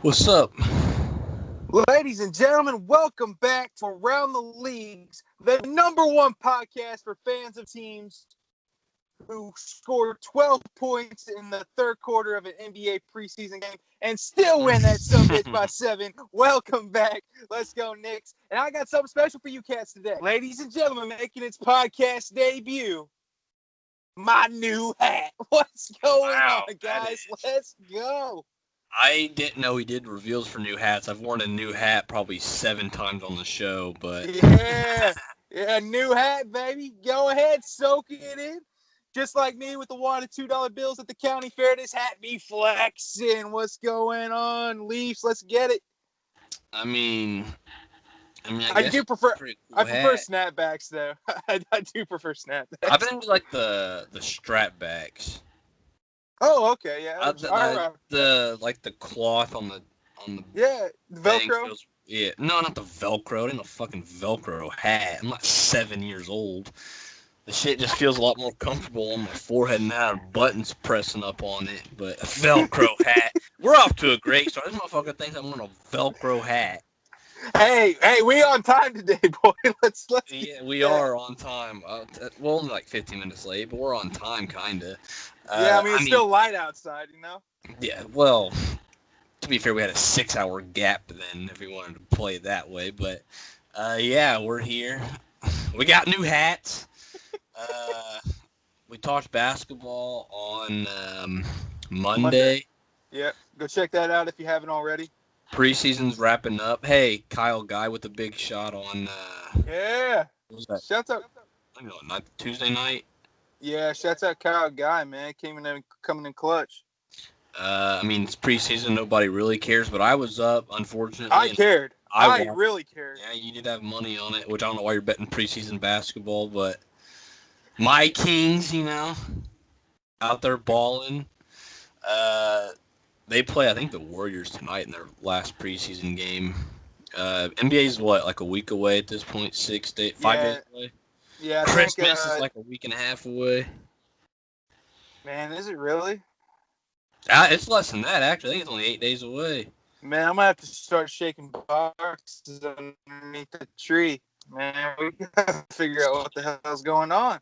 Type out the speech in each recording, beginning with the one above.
What's up? Ladies and gentlemen, welcome back to Around the Leagues, the number one podcast for fans of teams who scored 12 points in the third quarter of an NBA preseason game and still win that subbitch by 7. Welcome back. Let's go, Knicks. And I got something special for you cats today. Ladies and gentlemen, making its podcast debut, my new hat. What's going on, guys? Let's go. I didn't know he did reveals for new hats. I've worn a new hat probably 7 times on the show, but yeah, new hat, baby. Go ahead, soak it in. Just like me with the $1 and $2 bills at the county fair, this hat be flexing. What's going on, Leafs? Let's get it. I mean, I guess do prefer. Cool I prefer snapbacks though. I do prefer snapbacks. I've been into like the strap backs. Oh, okay, yeah. The cloth on the the Velcro. No, not the Velcro. It ain't a fucking Velcro hat. I'm not 7 years old. The shit just feels a lot more comfortable on my forehead now. Buttons pressing up on it, but a Velcro hat. We're off to a great start. This motherfucker thinks I'm wearing a Velcro hat. Hey, we on time today, boy. Let's. Yeah, we are on time. Well, only like 15 minutes late, but we're on time, kinda. Yeah, it's still light outside, you know. Yeah, well, to be fair, we had a 6-hour gap then, if we wanted to play it that way. But yeah, we're here. We got new hats. We talked basketball on Monday. Yeah, go check that out if you haven't already. Preseason's wrapping up. Hey, Kyle Guy with a big shot on. Yeah. What was that? Shouts out. I don't know, Tuesday night. Yeah, shouts out Kyle Guy, man. Coming in clutch. It's preseason. Nobody really cares, but I was up, unfortunately. I cared. I really cared. Yeah, you did have money on it, which I don't know why you're betting preseason basketball, but my Kings, out there balling. They play, I think, the Warriors tonight in their last preseason game. NBA's what, like a week away at this point? 5 days away? Yeah. Christmas is like a week and a half away. Man, is it really? It's less than that, actually. I think it's only 8 days away. Man, I'm going to have to start shaking boxes underneath the tree. Man, we got to figure out what the hell's going on.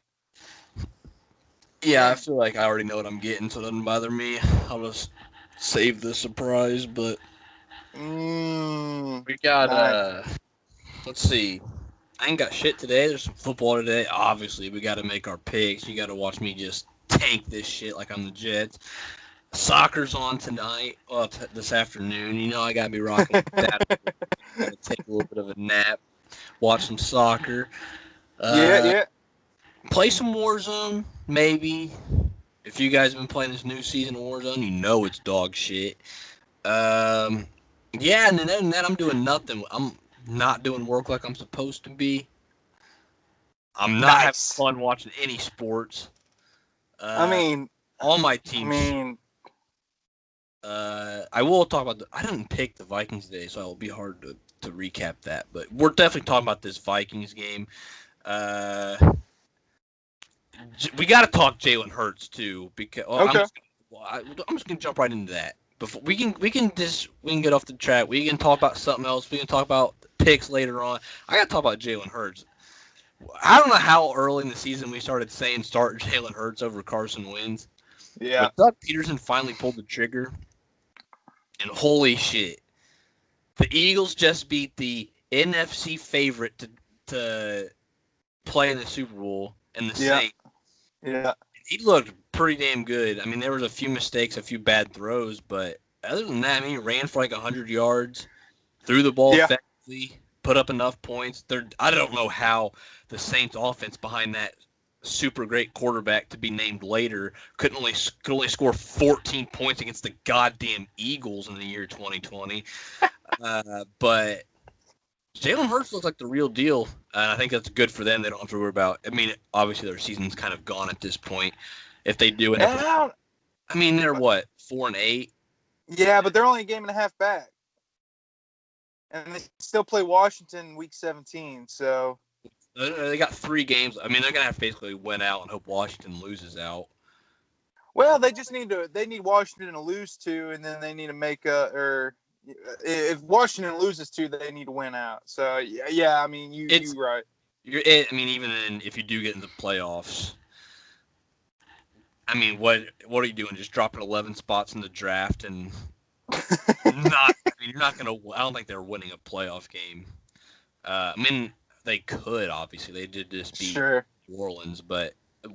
Yeah, I feel like I already know what I'm getting, so it doesn't bother me. I'll just save the surprise, but we got, let's see. I ain't got shit today. There's some football today. Obviously, we got to make our picks. You got to watch me just tank this shit like I'm the Jets. Soccer's on tonight. Well, this afternoon. I got to be rocking with that. Gotta take a little bit of a nap. Watch some soccer. Yeah. Play some Warzone, maybe. If you guys have been playing this new season of Warzone, it's dog shit. Yeah, and then other than that, I'm doing nothing. I'm not doing work like I'm supposed to be. I'm not having fun watching any sports. All my teams. I will talk about I didn't pick the Vikings today, so it'll be hard to recap that. But we're definitely talking about this Vikings game. We got to talk Jalen Hurts too, because okay. I'm just gonna jump right into that. Before we can get off the track. We can talk about something else. We can talk about picks later on. I got to talk about Jalen Hurts. I don't know how early in the season we started saying start Jalen Hurts over Carson Wentz. Yeah. But Doug Peterson finally pulled the trigger, and holy shit, the Eagles just beat the NFC favorite to play in the Super Bowl and the Saints. Yeah. He looked pretty damn good. There was a few mistakes, a few bad throws, but other than that, he ran for like 100 yards, threw the ball effectively, put up enough points. I don't know how the Saints offense behind that super great quarterback to be named later could only score 14 points against the goddamn Eagles in the year 2020. But Jalen Hurts looks like the real deal, and I think that's good for them. They don't have to worry about. Obviously their season's kind of gone at this point. If they do it, they're what, 4-8? Yeah, but they're only a game and a half back, and they still play Washington week 17. So they got 3 games. They're gonna have to basically win out and hope Washington loses out. Well, they just need Washington to lose 2, and then they need to make if Washington loses two, they need to win out. So yeah, I mean you're right. I mean, even if you do get in the playoffs, I mean, what are you doing? Just dropping 11 spots in the draft and not? I mean, you're not gonna. I don't think they're winning a playoff game. I mean, they could obviously. They did just beat New Orleans, but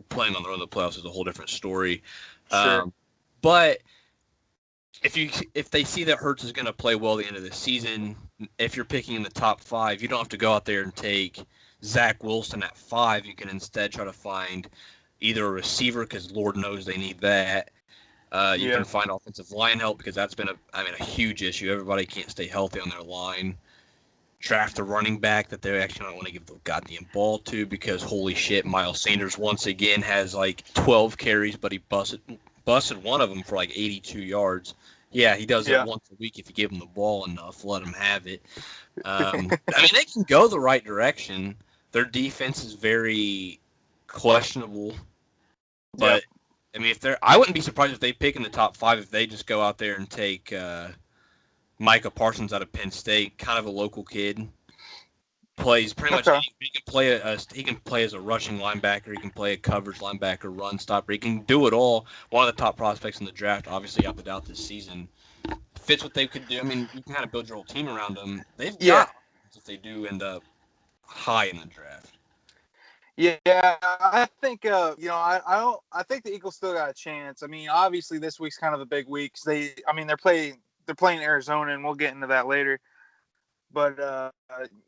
playing on their own in the playoffs is a whole different story. Sure. But if they see that Hurts is going to play well at the end of the season, if you're picking in the top 5, you don't have to go out there and take Zach Wilson at 5. You can instead try to find either a receiver, because Lord knows they need that. You can find offensive line help, because that's been a huge issue. Everybody can't stay healthy on their line. Draft a running back that they actually don't want to give the goddamn ball to, because holy shit, Miles Sanders once again has like 12 carries, but he busted one of them for like 82 yards. Yeah, he does it once a week if you give him the ball enough, let him have it. I mean, they can go the right direction. Their defense is very questionable, but I mean, I wouldn't be surprised if they pick in the top 5 if they just go out there and take Micah Parsons out of Penn State, kind of a local kid. Plays pretty much. He can play as a rushing linebacker. He can play a coverage linebacker, run stopper. He can do it all. One of the top prospects in the draft, obviously opted out this season. Fits what they could do. I mean, you can kind of build your whole team around them. They've got if they do end up high in the draft. Yeah, I think I think the Eagles still got a chance. I mean, obviously this week's kind of a big week. They're playing Arizona, and we'll get into that later. But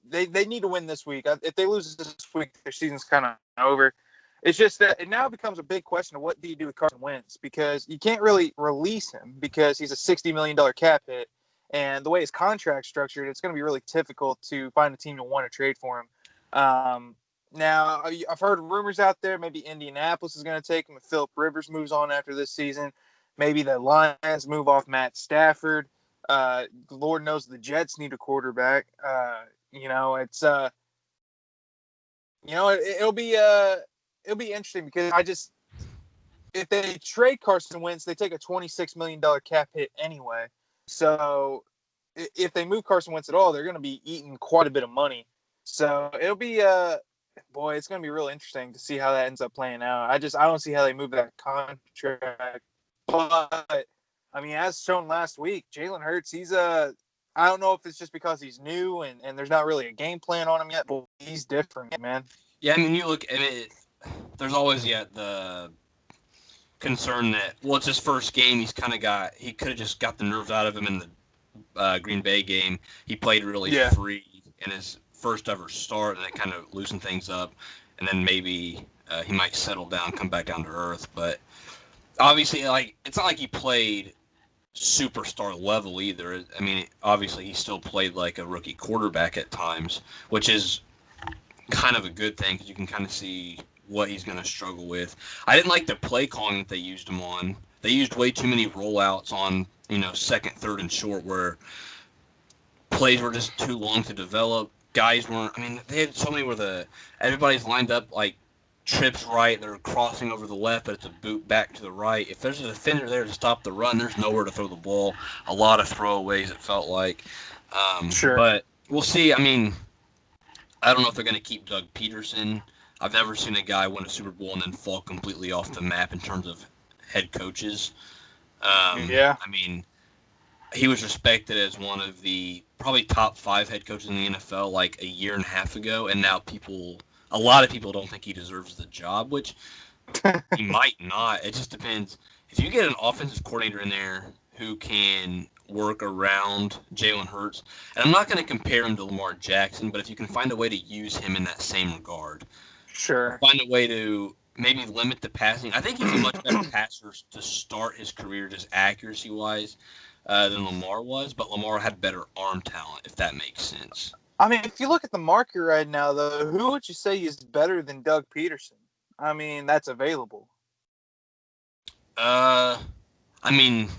they need to win this week. If they lose this week, their season's kind of over. It's just that it now becomes a big question of what do you do with Carson Wentz, because you can't really release him because he's a $60 million cap hit. And the way his contract's structured, it's going to be really difficult to find a team to want to trade for him. Now, I've heard rumors out there maybe Indianapolis is going to take him if Phillip Rivers moves on after this season. Maybe the Lions move off Matt Stafford. Lord knows the Jets need a quarterback. It'll be interesting because if they trade Carson Wentz, they take a $26 million cap hit anyway. So if they move Carson Wentz at all, they're going to be eating quite a bit of money. So it'll be it's going to be real interesting to see how that ends up playing out. I don't see how they move that contract, but. I mean, as shown last week, Jalen Hurts, I don't know if it's just because he's new and there's not really a game plan on him yet, but he's different, man. Yeah, I mean, there's always the concern that, it's his first game. He could have just got the nerves out of him in the Green Bay game. He played really free in his first ever start, and it kind of loosened things up. And then maybe he might settle down, come back down to earth. But obviously, it's not like he played superstar level either. I mean, obviously he still played like a rookie quarterback at times, which is kind of a good thing because you can kind of see what he's going to struggle with. I didn't like the play calling that they used him on. They used way too many rollouts on, second, third, and short where plays were just too long to develop. Guys weren't, they had so many where everybody's lined up like trips right, they're crossing over the left, but it's a boot back to the right. If there's a defender there to stop the run, there's nowhere to throw the ball. A lot of throwaways, it felt like. Sure. But we'll see. I mean, I don't know if they're going to keep Doug Peterson. I've never seen a guy win a Super Bowl and then fall completely off the map in terms of head coaches. I mean, he was respected as one of the probably top 5 head coaches in the NFL like a year and a half ago, and now a lot of people don't think he deserves the job, which he might not. It just depends. If you get an offensive coordinator in there who can work around Jalen Hurts, and I'm not going to compare him to Lamar Jackson, but if you can find a way to use him in that same regard, find a way to maybe limit the passing. I think he's a much better passer to start his career just accuracy-wise than Lamar was, but Lamar had better arm talent, if that makes sense. I mean, if you look at the market right now, though, who would you say is better than Doug Peterson? I mean, that's available. I mean,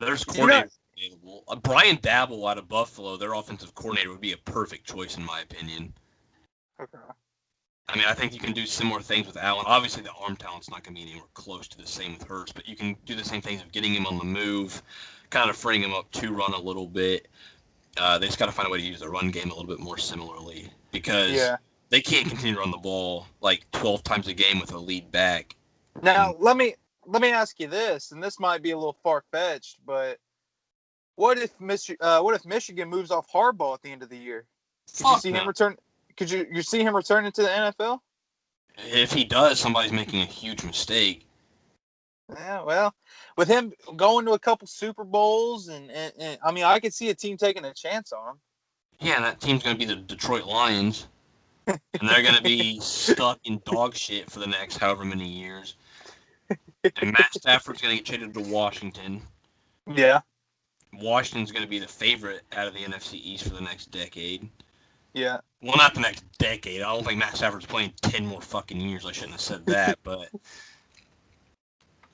there's coordinators available. Brian Dabble out of Buffalo, their offensive coordinator, would be a perfect choice, in my opinion. Okay. I mean, I think you can do similar things with Allen. Obviously, the arm talent's not going to be anywhere close to the same with Hurts, but you can do the same things of getting him on the move, kind of freeing them up to run a little bit. They just got to find a way to use the run game a little bit more similarly because they can't continue to run the ball like 12 times a game with a lead back. Now, let me ask you this, and this might be a little far-fetched, but what if Michigan moves off Harbaugh at the end of the year? Could you see him return? Could you see him returning to the NFL? If he does, somebody's making a huge mistake. Yeah, well, with him going to a couple Super Bowls, and I mean, I could see a team taking a chance on him. Yeah, and that team's going to be the Detroit Lions, and they're going to be stuck in dog shit for the next however many years. And Matt Stafford's going to get traded to Washington. Yeah. Washington's going to be the favorite out of the NFC East for the next decade. Yeah. Well, not the next decade. I don't think Matt Stafford's playing 10 more fucking years. I shouldn't have said that, but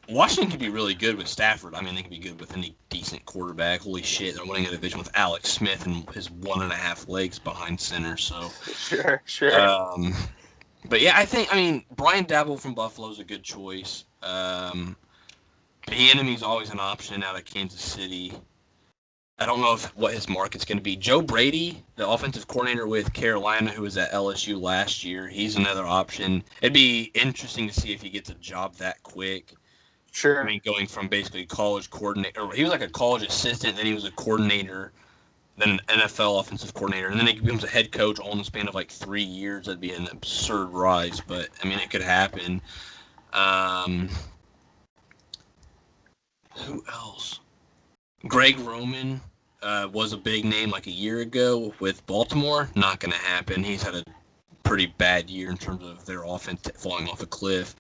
Washington could be really good with Stafford. I mean, they could be good with any decent quarterback. Holy shit, they're winning a division with Alex Smith and his 1.5 legs behind center. So Sure. But yeah, I mean, Brian Daboll from Buffalo is a good choice. Bieniemy's always an option out of Kansas City. I don't know what his market's going to be. Joe Brady, the offensive coordinator with Carolina, who was at LSU last year, he's another option. It'd be interesting to see if he gets a job that quick. Sure. I mean, going from basically college coordinator, he was like a college assistant, then he was a coordinator, then an NFL offensive coordinator, and then he becomes a head coach all in the span of like 3 years. That'd be an absurd rise, but I mean, it could happen. Who else? Greg Roman was a big name like a year ago with Baltimore. Not going to happen. He's had a pretty bad year in terms of their offense falling off a cliff.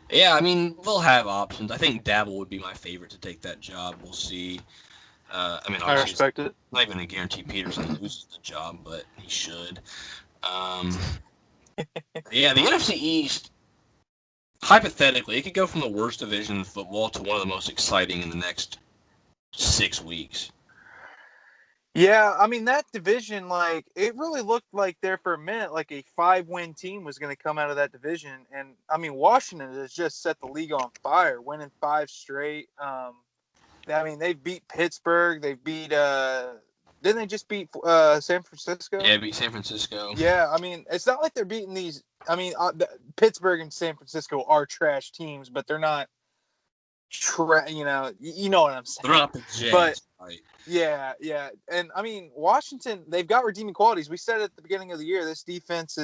Yeah, I mean, they'll have options. I think Daboll would be my favorite to take that job. We'll see. I mean, I respect it. Not even a guarantee Peterson loses the job, but he should. Yeah, the NFC East, hypothetically, it could go from the worst division in football to one of the most exciting in the next 6 weeks. Yeah, I mean, that division, like, it really looked like there for a minute, like a 5-win team was going to come out of that division. And, I mean, Washington has just set the league on fire, winning 5 straight. I mean, they beat Pittsburgh. They beat didn't they just beat San Francisco? Yeah, beat San Francisco. Yeah, I mean, it's not like they're beating these. I mean, Pittsburgh and San Francisco are trash teams, but they're not you know what I'm saying. They're not the Jets. But, right. Yeah. And, I mean, Washington, they've got redeeming qualities. We said at the beginning of the year, this defense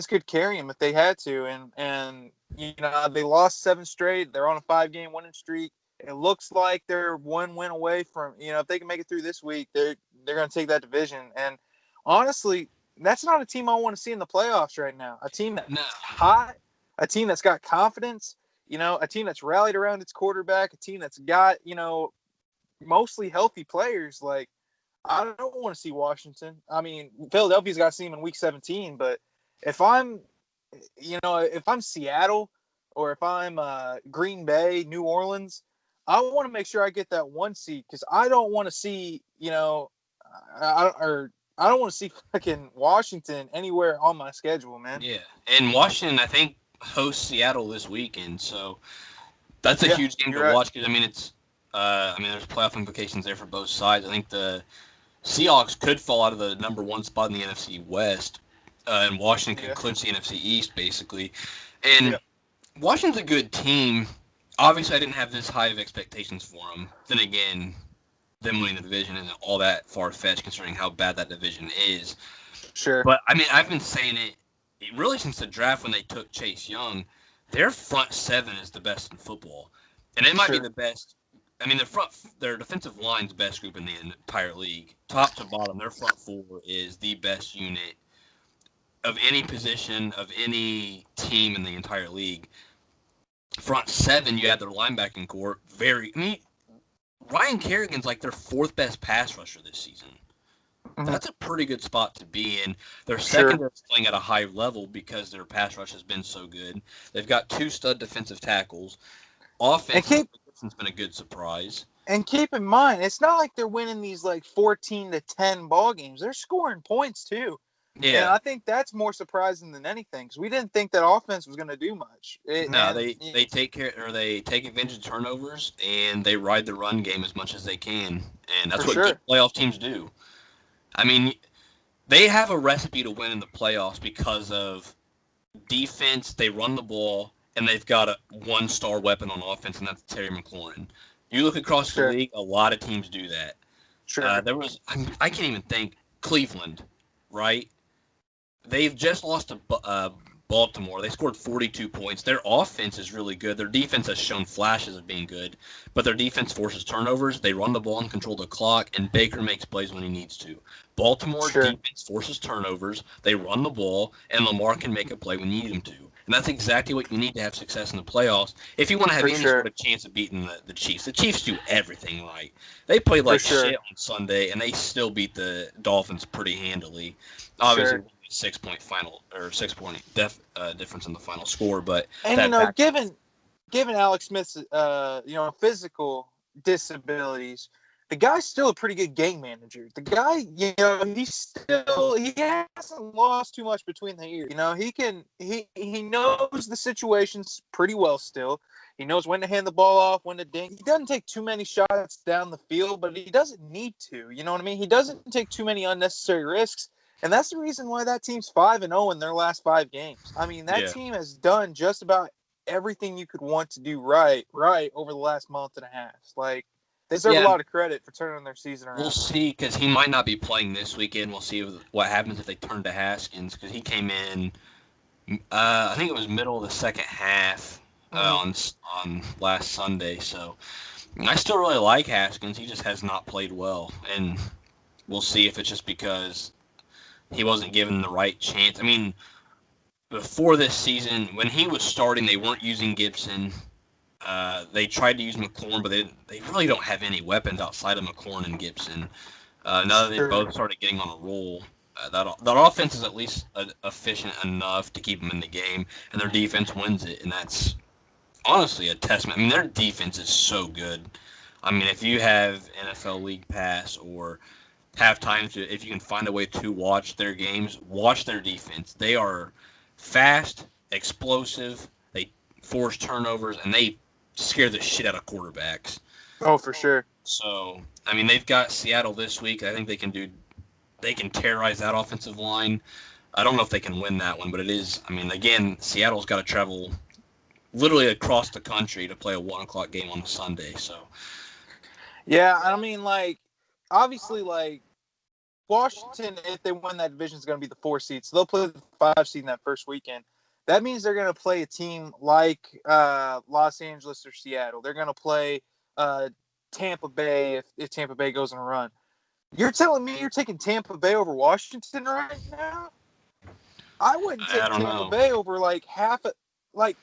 could carry them if they had to. And you know, they lost 7 straight. They're on a 5-game winning streak. It looks like they're 1 win away from, you know, if they can make it through this week, they're going to take that division. And honestly, that's not a team I want to see in the playoffs right now. A team that's hot, a team that's got confidence, you know, a team that's rallied around its quarterback, a team that's got, you know, mostly healthy players. Like, I don't want to see Washington. I mean, Philadelphia's got to see them in week 17, but if I'm Seattle or if I'm Green Bay, New Orleans, I want to make sure I get that 1 seed because I don't want to see, you know, I don't want to see fucking Washington anywhere on my schedule, man. Yeah, and Washington, I think, hosts Seattle this weekend, so that's a huge game to watch because, I mean, it's there's playoff implications there for both sides. I think the Seahawks could fall out of the number 1 spot in the NFC West, and Washington could clinch the NFC East, basically. And Washington's a good team. Obviously, I didn't have this high of expectations for them. Then again, them winning the division isn't all that far-fetched considering how bad that division is. Sure. But, I mean, I've been saying it really since the draft when they took Chase Young. Their front 7 is the best in football. And it might be the best. I mean, their defensive line's best group in the entire league. Top to bottom, their front 4 is the best unit of any position, of any team in the entire league. Front 7, you have their linebacking core. Ryan Kerrigan's like their 4th best pass rusher this season. Mm-hmm. That's a pretty good spot to be in. Their secondary is playing at a high level because their pass rush has been so good. They've got 2 stud defensive tackles. Offense has been a good surprise. And keep in mind, it's not like they're winning these like 14-10 ball games. They're scoring points too. And I think that's more surprising than anything because we didn't think that offense was going to do much. They take care or they take advantage of turnovers and they ride the run game as much as they can, and that's what good playoff teams do. I mean, they have a recipe to win in the playoffs because of defense. They run the ball and they've got a one-star weapon on offense, and that's Terry McLaurin. You look across the league, a lot of teams do that. I can't even think, Cleveland, right? They've just lost to Baltimore. They scored 42 points. Their offense is really good. Their defense has shown flashes of being good, but their defense forces turnovers. They run the ball and control the clock, and Baker makes plays when he needs to. Baltimore defense forces turnovers. They run the ball, and Lamar can make a play when you need him to. And that's exactly what you need to have success in the playoffs if you want to have any sort of chance of beating the Chiefs. The Chiefs do everything right. They played like shit on Sunday, and they still beat the Dolphins pretty handily. Obviously, 6-point difference in the final score, but given Alex Smith's physical disabilities, the guy's still a pretty good game manager. The guy, he hasn't lost too much between the ears. He knows the situations pretty well still. He knows when to hand the ball off, when to dink. He doesn't take too many shots down the field, but he doesn't need to. You know what I mean? He doesn't take too many unnecessary risks. And that's the reason why that team's 5-0 in their last 5 games. I mean, that team has done just about everything you could want to do right over the last month and a half. Like, they deserve a lot of credit for turning their season around. We'll see, because he might not be playing this weekend. We'll see what happens if they turn to Haskins, because he came in, I think it was middle of the second half on last Sunday. So I still really like Haskins. He just has not played well, and we'll see if it's just because he wasn't given the right chance. I mean, before this season, when he was starting, they weren't using Gibson. They tried to use McLaurin, but they really don't have any weapons outside of McLaurin and Gibson. Now that they both started getting on a roll, that offense is at least efficient enough to keep them in the game, and their defense wins it, and that's honestly a testament. I mean, their defense is so good. I mean, if you have NFL League Pass or have time to, if you can find a way to watch their games, watch their defense. They are fast, explosive, they force turnovers, and they scare the shit out of quarterbacks. Oh, for sure. So, I mean, they've got Seattle this week. I think they can terrorize that offensive line. I don't know if they can win that one, but it is, I mean, again, Seattle's got to travel literally across the country to play a 1 o'clock game on a Sunday, so. Yeah, I mean, obviously, Washington, if they win that division, is going to be the 4 seed. So they'll play the 5 seed in that first weekend. That means they're going to play a team like Los Angeles or Seattle. They're going to play Tampa Bay if Tampa Bay goes on a run. You're telling me you're taking Tampa Bay over Washington right now? I wouldn't take Tampa Bay over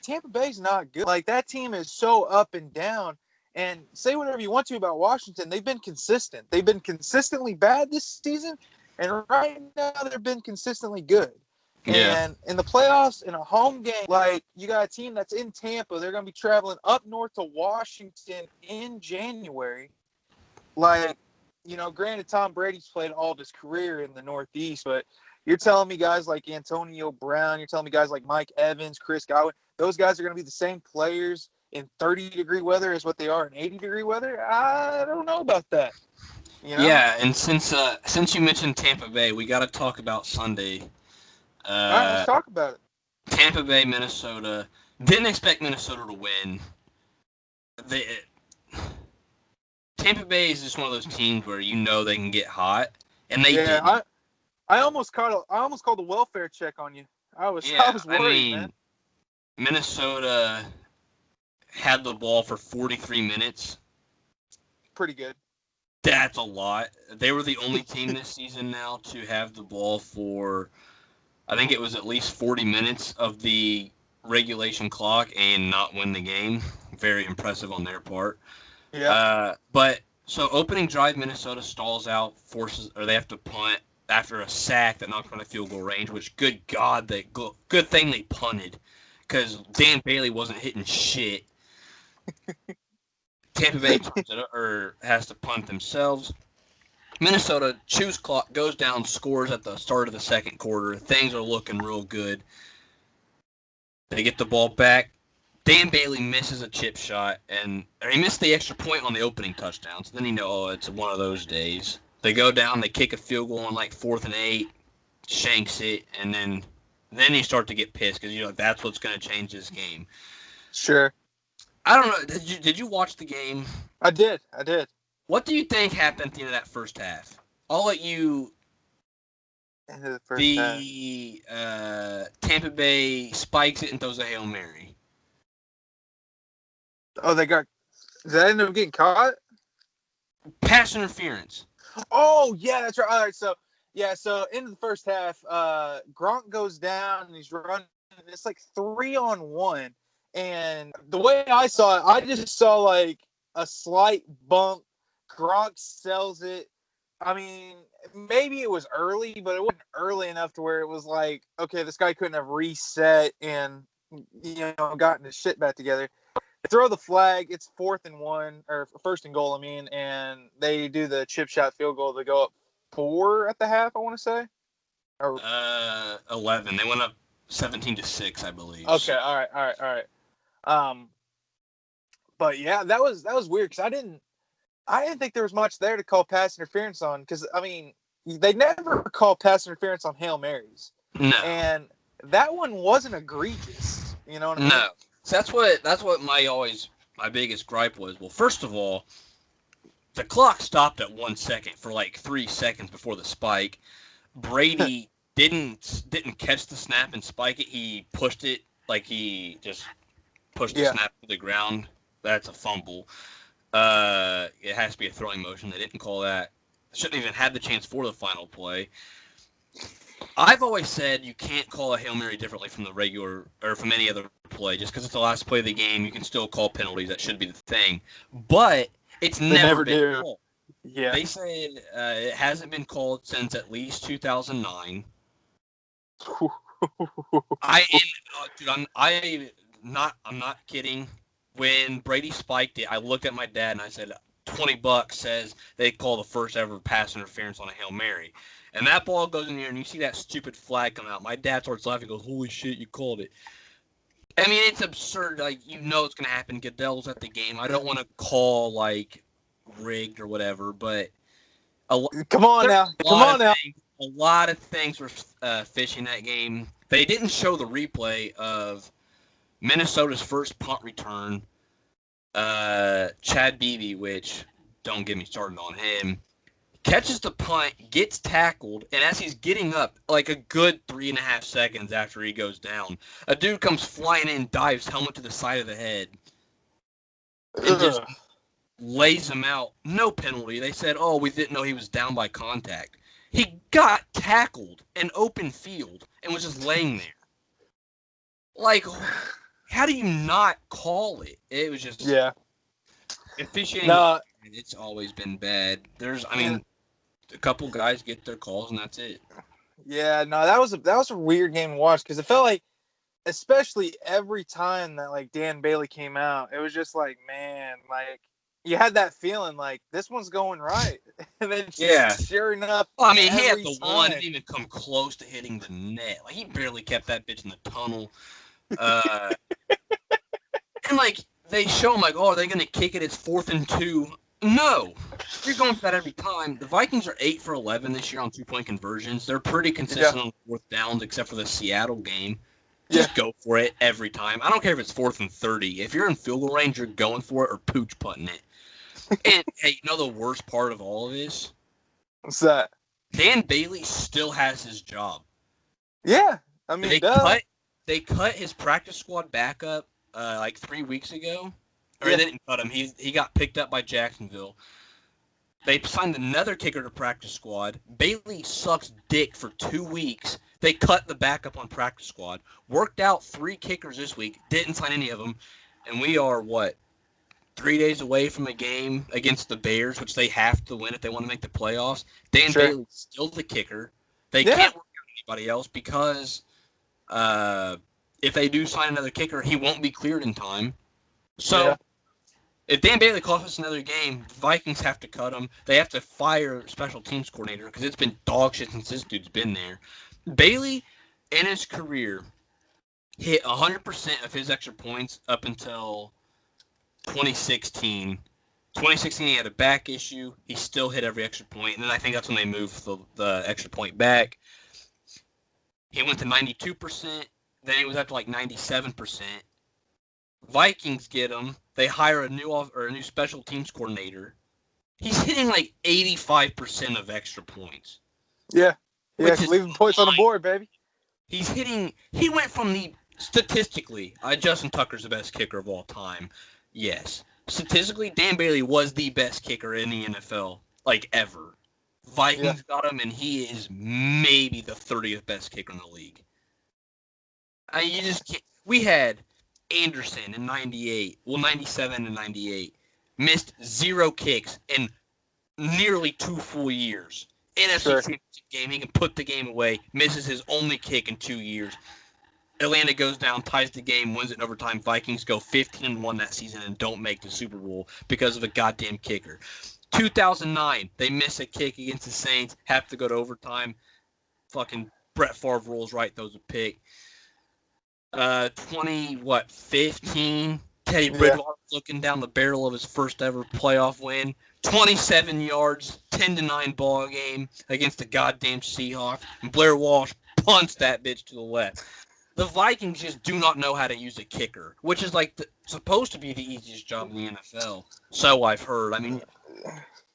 Tampa Bay's not good. That team is so up and down. And say whatever you want to about Washington, they've been consistent. They've been consistently bad this season, and right now they've been consistently good. Yeah. And in the playoffs, in a home game, you got a team that's in Tampa. They're going to be traveling up north to Washington in January. Granted, Tom Brady's played all of his career in the Northeast, but you're telling me guys like Antonio Brown, you're telling me guys like Mike Evans, Chris Godwin, those guys are going to be the same players in 30-degree weather as what they are in 80-degree weather? I don't know about that. Yeah, and since you mentioned Tampa Bay, we got to talk about Sunday. All right, let's talk about it. Tampa Bay, Minnesota. Didn't expect Minnesota to win. Tampa Bay is just one of those teams where they can get hot, and they did. I almost called a welfare check on you. I was worried, man. Minnesota had the ball for 43 minutes. Pretty good. That's a lot. They were the only team this season now to have the ball for, I think it was at least 40 minutes of the regulation clock and not win the game. Very impressive on their part. Yeah. So opening drive, Minnesota stalls out, they have to punt after a sack that knocked on a field goal range, which good thing they punted, because Dan Bailey wasn't hitting shit. Tampa Bay has to punt themselves. Minnesota chews clock, goes down, scores at the start of the second quarter. Things are looking real good. They get the ball back. Dan Bailey misses a chip shot, or he missed the extra point on the opening touchdown. So then you know, oh, it's one of those days. They go down, they kick a field goal on like 4th and 8, shanks it, and then you start to get pissed because that's what's going to change this game. Sure. I don't know. Did you watch the game? I did. What do you think happened at the end of that first half? I'll let you. Tampa Bay spikes it and throws a Hail Mary. Oh, did that end up getting caught? Pass interference. Oh, yeah, that's right. All right, so into the first half, Gronk goes down and he's running. It's like 3-on-1. And the way I saw it, I just saw like a slight bump. Gronk sells it. I mean, maybe it was early, but it wasn't early enough to where it was like, okay, this guy couldn't have reset and, gotten his shit back together. They throw the flag. It's 4th and 1, or 1st and goal, and they do the chip shot field goal. They go up 4 at the half, I want to say. 11. They went up 17-6, I believe. Okay, all right. But yeah, that was weird because I didn't think there was much there to call pass interference on because, I mean, they never call pass interference on Hail Marys. No. And that one wasn't egregious. You know what I mean? No. So that's what my biggest gripe was. Well, first of all, the clock stopped at 1 second for like 3 seconds before the spike. Brady didn't catch the snap and spike it. He pushed it like he just pushed the snap to the ground. That's a fumble. It has to be a throwing motion. They didn't call that. Shouldn't even had the chance for the final play. I've always said you can't call a Hail Mary differently from the regular or from any other play. Just because it's the last play of the game, you can still call penalties. That should be the thing. But it's never been called. Yeah. They said it hasn't been called since at least 2009. I'm not kidding. When Brady spiked it, I looked at my dad and I said, $20 says they call the first ever pass interference on a Hail Mary. And that ball goes in there and you see that stupid flag come out. My dad starts laughing and goes, holy shit, you called it. I mean, it's absurd. Like, it's going to happen. Goodell's at the game. I don't want to call, like, rigged or whatever, but come on now. A lot of things were fishy in that game. They didn't show the replay of Minnesota's first punt return. Chad Beebe, which don't get me started on him, catches the punt, gets tackled, and as he's getting up, like a good 3.5 seconds after he goes down, a dude comes flying in, dives helmet to the side of the head, and just lays him out. No penalty. They said, oh, we didn't know he was down by contact. He got tackled in open field and was just laying there. Like, how do you not call it? It was just officiating. No, it's always been bad. A couple guys get their calls and that's it. Yeah, no, that was a weird game to watch because it felt like, especially every time that like Dan Bailey came out, it was just like, man, like you had that feeling like this one's going right, and then sure enough, well, I mean, he had the one didn't even come close to hitting the net. Like he barely kept that bitch in the tunnel. And like they show him like, oh, are they gonna kick it? It's 4th and 2. No, you're going for that every time. The Vikings are 8 for 11 this year on 2-point conversions. They're pretty consistent on 4th downs, except for the Seattle game. Just go for it every time. I don't care if it's 4th and 30. If you're in field goal range, you're going for it or pooch putting it. And hey, you know the worst part of all of this? What's that? Dan Bailey still has his job. Yeah, I mean, they cut his practice squad backup like 3 weeks ago. Or they didn't cut him. He got picked up by Jacksonville. They signed another kicker to practice squad. Bailey sucks dick for 2 weeks. They cut the backup on practice squad. Worked out 3 kickers this week. Didn't sign any of them. And we are, 3 days away from a game against the Bears, which they have to win if they want to make the playoffs. Dan Bailey's still the kicker. They can't work out anybody else because if they do sign another kicker, he won't be cleared in time. So If Dan Bailey costs us another game, Vikings have to cut him. They have to fire special teams coordinator because it's been dog shit since this dude's been there. Bailey, in his career, hit 100% of his extra points up until 2016. 2016, he had a back issue. He still hit every extra point, and then I think that's when they moved the extra point back. He went to 92%. Then he was up to like 97%. Vikings get him. They hire a new special teams coordinator. He's hitting like 85% of extra points. Yeah, leaving points on the board, baby. He's hitting. He went from statistically, Justin Tucker's the best kicker of all time. Yes, statistically, Dan Bailey was the best kicker in the NFL, like ever. Vikings got him, and he is maybe the 30th best kicker in the league. You just can't. We had Anderson in 98, 97 and 98, missed 0 kicks in nearly 2 full years. NFC Championship game, he can put the game away, misses his only kick in 2 years. Atlanta goes down, ties the game, wins it in overtime. Vikings go 15-1 that season and don't make the Super Bowl because of a goddamn kicker. 2009, they miss a kick against the Saints, have to go to overtime. Fucking Brett Favre rolls right, throws a pick. 15, Teddy Bridgewater looking down the barrel of his first ever playoff win. 27 yards, 10-9 ball game against the goddamn Seahawks. And Blair Walsh punts that bitch to the left. The Vikings just do not know how to use a kicker, which is like supposed to be the easiest job in the NFL. So I've heard. I mean,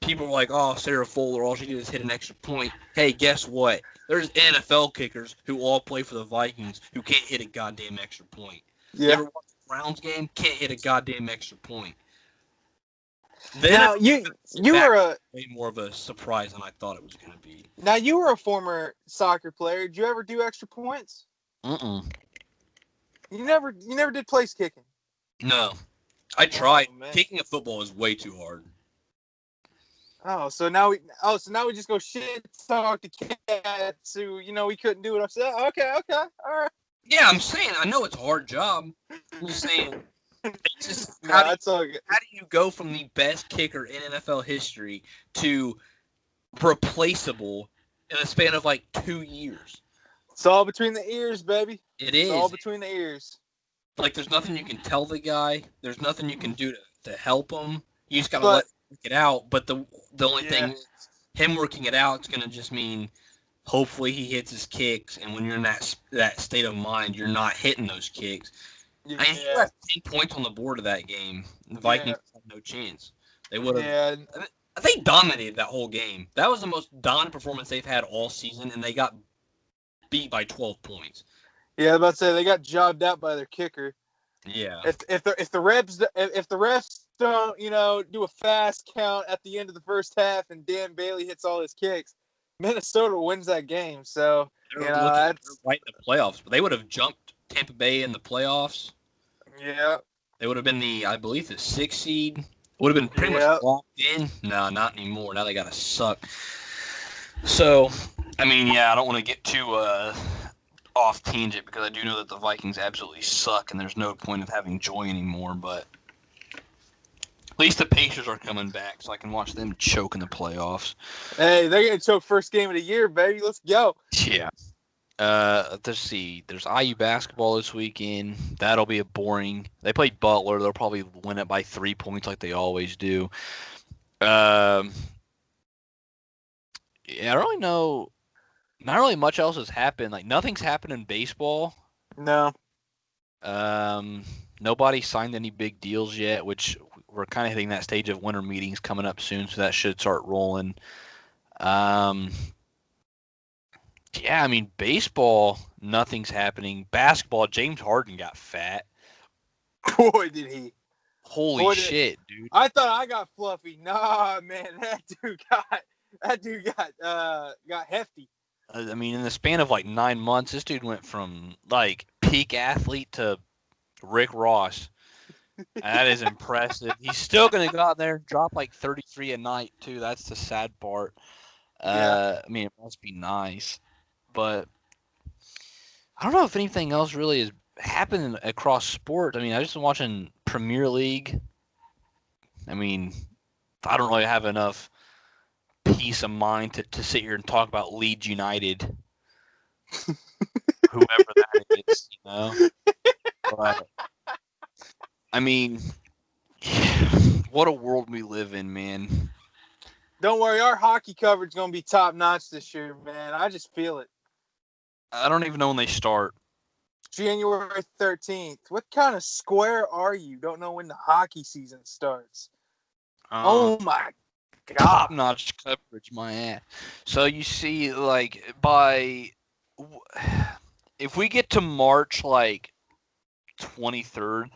people are like, oh, Sarah Fuller, all she did is hit an extra point. Hey, guess what? There's NFL kickers who all play for the Vikings who can't hit a goddamn extra point. Yeah. You ever watch the Browns game? Can't hit a goddamn extra point. Now, you were way more of a surprise than I thought it was going to be. Now, you were a former soccer player. Did you ever do extra points? Uh-uh. You never did place kicking? No. I tried. Kicking a football is way too hard. So now we just go shit talk to cats who, we couldn't do it. I said, okay, all right. Yeah, I'm saying, I know it's a hard job. I'm just saying, it's just, how do you go from the best kicker in NFL history to replaceable in a span of like 2 years? It's all between the ears, baby. It is. It's all between the ears. Like, there's nothing you can tell the guy. There's nothing you can do to help him. You just got to let him work it out. But the only thing is, him working it out is going to just mean hopefully he hits his kicks. And when you're in that state of mind, you're not hitting those kicks. Yeah. I mean, he left 10 points on the board of that game. The Vikings had no chance. They would have. Yeah. They dominated that whole game. That was the most dominant performance they've had all season, and they got beat by 12 points. Yeah, I was about to say they got jobbed out by their kicker. Yeah. If the refs don't, do a fast count at the end of the first half and Dan Bailey hits all his kicks, Minnesota wins that game. So that's right in the playoffs. But they would have jumped Tampa Bay in the playoffs. Yeah. They would have been the 6th seed. Would have been pretty much locked in. No, not anymore. Now they gotta suck. So, I mean, I don't want to get too off tangent because I do know that the Vikings absolutely suck and there's no point of having joy anymore, but at least the Pacers are coming back so I can watch them choke in the playoffs. Hey, they're going to choke first game of the year, baby. Let's go. Yeah. Let's see. There's IU basketball this weekend. That'll be a boring. They played Butler. They'll probably win it by 3 points like they always do. I don't really know. Not really much else has happened. Like, nothing's happened in baseball. No. Nobody signed any big deals yet, which we're kind of hitting that stage of winter meetings coming up soon, so that should start rolling. Baseball, nothing's happening. Basketball, James Harden got fat. Boy, did he. Holy shit, dude. I thought I got fluffy. Nah, man, that dude got hefty. I mean, in the span of like 9 months, this dude went from like peak athlete to Rick Ross. That is impressive. He's still going to go out there and drop like 33 a night, too. That's the sad part. I mean, it must be nice. But I don't know if anything else really is happening across sport. I mean, I just been watching Premier League. I mean, I don't really have enough peace of mind to sit here and talk about Leeds United, whoever that is, you know. But I mean, what a world we live in, man. Don't worry, our hockey coverage is gonna be top notch this year, man. I just feel it. I don't even know when they start. January 13th. What kind of square are you? Don't know when the hockey season starts. Oh my God. Top-notch coverage, my ass. So you see, like, if we get to March, like, 23rd,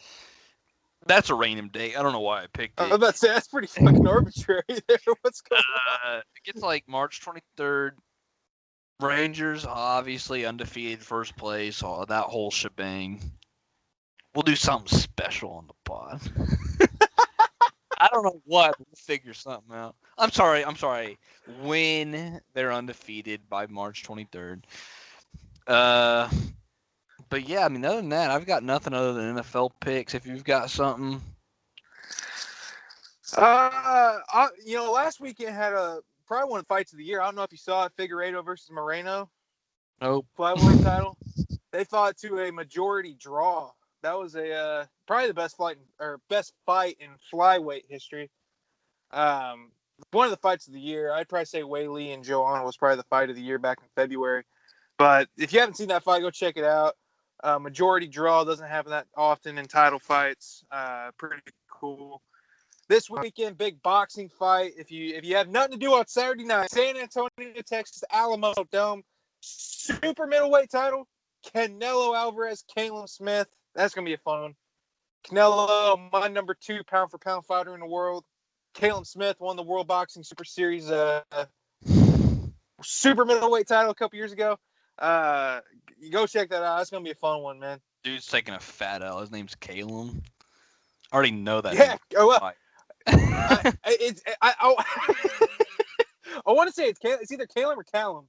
that's a random date. I don't know why I picked it. I was about to say, that's pretty fucking arbitrary there. What's going on? It gets, like, March 23rd. Rangers, obviously, undefeated first place, all that whole shebang. We'll do something special on the pod. I don't know what, but we'll figure something out. I'm sorry. When they're undefeated by March 23rd. But yeah, I mean, other than that, I've got nothing other than NFL picks. If you've got something. Last weekend had probably one of the fights of the year. I don't know if you saw it, Figueiredo versus Moreno. Nope. Flyweight title. They fought to a majority draw. That was probably the best fight in flyweight history. One of the fights of the year. I'd probably say Weili and Joanna was probably the fight of the year back in February. But if you haven't seen that fight, go check it out. Majority draw doesn't happen that often in title fights. Pretty cool. This weekend, big boxing fight. If you have nothing to do on Saturday night, San Antonio, Texas, Alamo Dome, super middleweight title. Canelo Alvarez, Caleb Smith. That's gonna be a fun one. Canelo, my number 2 pound for pound fighter in the world. Caleb Smith won the World Boxing Super Series super middleweight title a couple years ago. You go check that out. It's gonna be a fun one, man. Dude's taking a fat L. His name's Caleb. I already know that. Yeah. Oh well. I want to say it's either Caleb or Callum.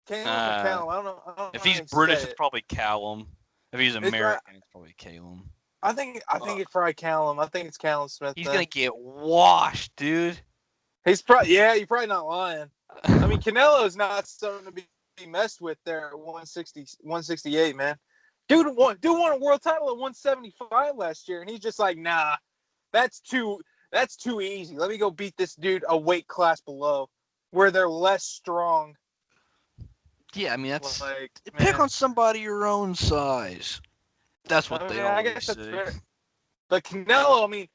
Caleb or Callum. I don't know if he's British, it's probably Callum. If he's American, it's probably Caleb. I think it's probably Callum. I think it's Callum Smith. He's gonna get washed, dude. He's probably you're probably not lying. I mean, Canelo's not something to be messed with there at 168, man. Dude won a world title at 175 last year, and he's just like, nah, that's too easy. Let me go beat this dude a weight class below, where they're less strong. Yeah, I mean that's like pick on somebody your own size. That's what they always guess say. That's fair. But Canelo, I mean,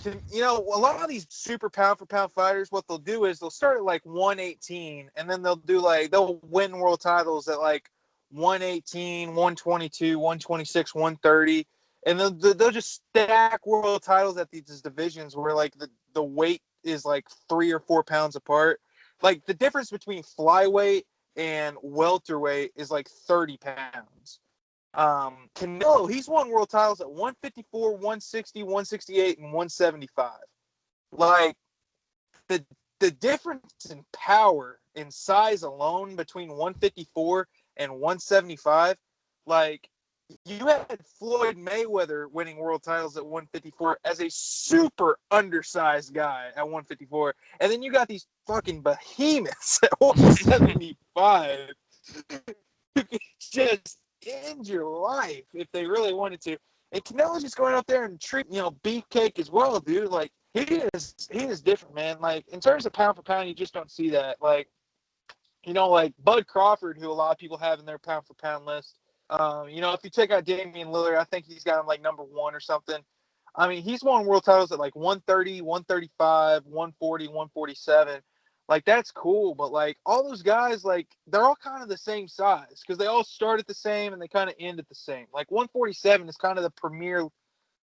a lot of these super pound for pound fighters, what they'll do is they'll start at like 118, and then they'll win world titles at like 118, 122, 126, 130, and they'll just stack world titles at these divisions where like the weight is like 3 or 4 pounds apart. Like the difference between flyweight and welterweight is like 30 pounds. Canelo, he's won world titles at 154, 160, 168, and 175. Like the difference in power in size alone between 154 and 175, like you had Floyd Mayweather winning world titles at 154 as a super undersized guy at 154, and then you got these fucking behemoths at 175 who could just end your life if they really wanted to. And Canelo's just going out there and treat beefcake as well, dude. Like he is different, man. Like in terms of pound for pound, you just don't see that. Like like Bud Crawford, who a lot of people have in their pound for pound list. If you take out Damian Lillard, I think he's got him like number 1 or something. I mean, he's won world titles at like 130, 135, 140, 147. Like, that's cool. But, like, all those guys, like, they're all kind of the same size because they all start at the same and they kind of end at the same. Like, 147 is kind of the premier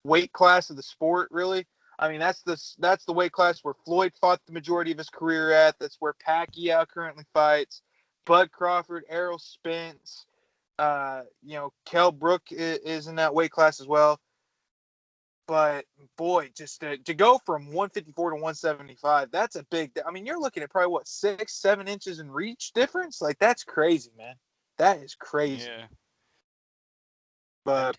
weight class of the sport, really. I mean, that's the weight class where Floyd fought the majority of his career at. That's where Pacquiao currently fights. Bud Crawford, Errol Spence. Kell Brook is in that weight class as well. But boy, just to go from 154 to 175, that's a big. I mean, you're looking at probably 6-7 inches in reach difference. Like that's crazy, man. That is crazy. Yeah. But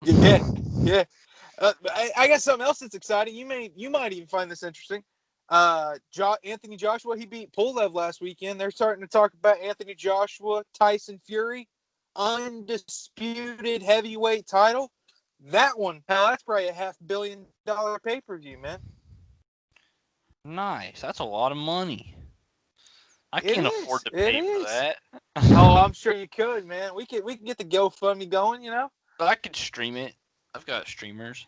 yeah. I got something else that's exciting. You might even find this interesting. Anthony Joshua, he beat Pulev last weekend. They're starting to talk about Anthony Joshua, Tyson Fury, undisputed heavyweight title. That one, hell, that's probably a $500 million pay-per-view, man. Nice. That's a lot of money. I can't afford to pay for that. Oh, I'm sure you could, man. We can get the GoFundMe going, you know. But I could stream it. I've got streamers.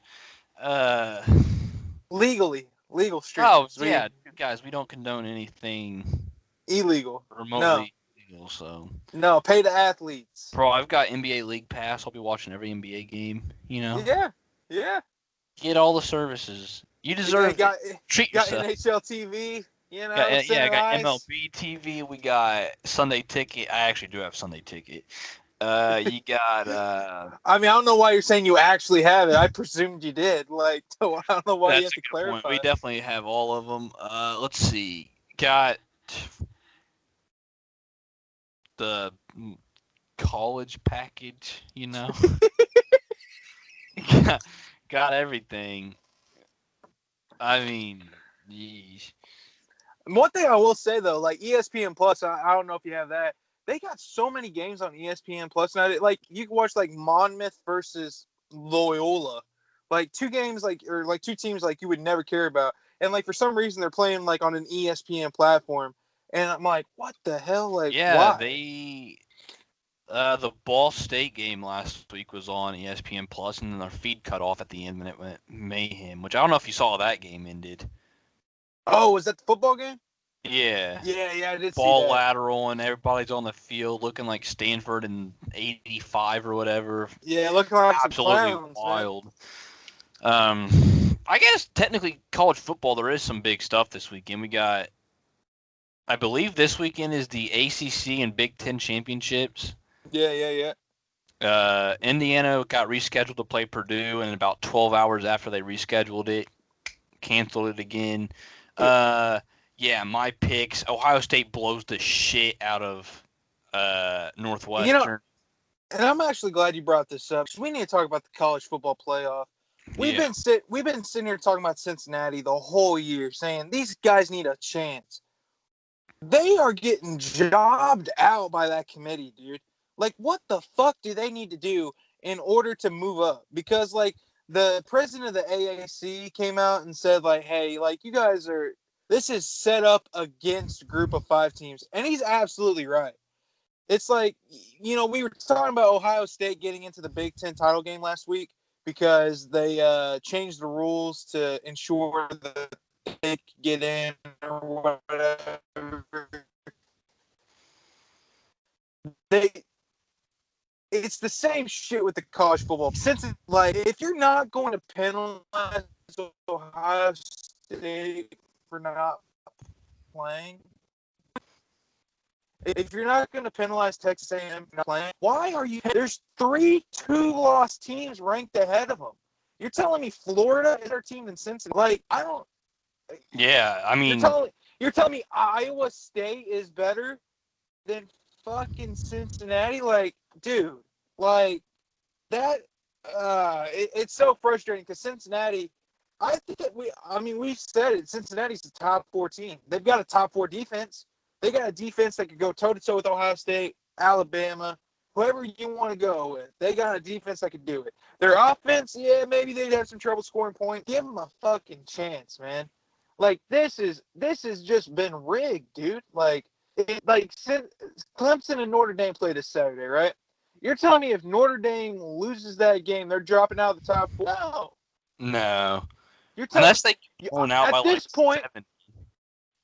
Legal streamers. Oh yeah, guys, we don't condone anything illegal, remotely illegal. So no, pay the athletes. Bro, I've got NBA League Pass. I'll be watching every NBA game. You know. Yeah. Get all the services. You deserve it. Treat yourself. Got NHL TV. You know. I got MLB TV. We got Sunday Ticket. I actually do have Sunday Ticket. You got. I mean, I don't know why you're saying you actually have it. I presumed you did. Like, I don't know why you have to clarify. Point. We definitely have all of them. Let's see. Got the college package. You know. got everything. I mean, yeesh. One thing I will say though, like ESPN Plus, I don't know if you have that. They got so many games on ESPN Plus now. Like you can watch like Monmouth versus Loyola, like two games or two teams like you would never care about, and like for some reason they're playing like on an ESPN platform, and I'm like, what the hell? Like, yeah, why? The Ball State game last week was on ESPN Plus, and then their feed cut off at the end when it went mayhem. Which I don't know if you saw how that game ended. Oh, was that the football game? Yeah. Yeah, I did see Ball that. lateral, and everybody's on the field looking like Stanford in '85 or whatever. Yeah, looking like absolutely clowns, wild. I guess technically college football, there is some big stuff this weekend. We got, I believe this weekend is the ACC and Big Ten championships. Yeah. Indiana got rescheduled to play Purdue, and about 12 hours after they rescheduled it, canceled it again. Yeah, my picks. Ohio State blows the shit out of Northwestern. You know, and I'm actually glad you brought this up. We need to talk about the college football playoff. We've been sitting here talking about Cincinnati the whole year, saying these guys need a chance. They are getting jobbed out by that committee, dude. Like, what the fuck do they need to do in order to move up? Because, like, the president of the AAC came out and said, like, hey, like, you guys are – this is set up against a group of 5 teams. And he's absolutely right. It's like, you know, we were talking about Ohio State getting into the Big Ten title game last week because they changed the rules to ensure that they could get in or whatever. It's the same shit with the college football. Since, like, if you're not going to penalize Ohio State for not playing, if you're not going to penalize Texas A&M for not playing, why are you? There's 3 2-loss teams ranked ahead of them. You're telling me Florida is their team than Cincinnati? Like, I don't. Yeah, I mean, you're telling me Iowa State is better than fucking Cincinnati? Like, dude, like that. It's so frustrating because Cincinnati. I think that we've said it. Cincinnati's the top 4 team. They've got a top 4 defense. They got a defense that could go toe-to-toe with Ohio State, Alabama, whoever you want to go with. They got a defense that could do it. Their offense, yeah, maybe they'd have some trouble scoring points. Give them a fucking chance, man. Like, this has just been rigged, dude. Like Clemson and Notre Dame play this Saturday, right? You're telling me if Notre Dame loses that game, they're dropping out of the top 4? No. You're telling Unless they get blown out by this point. 7.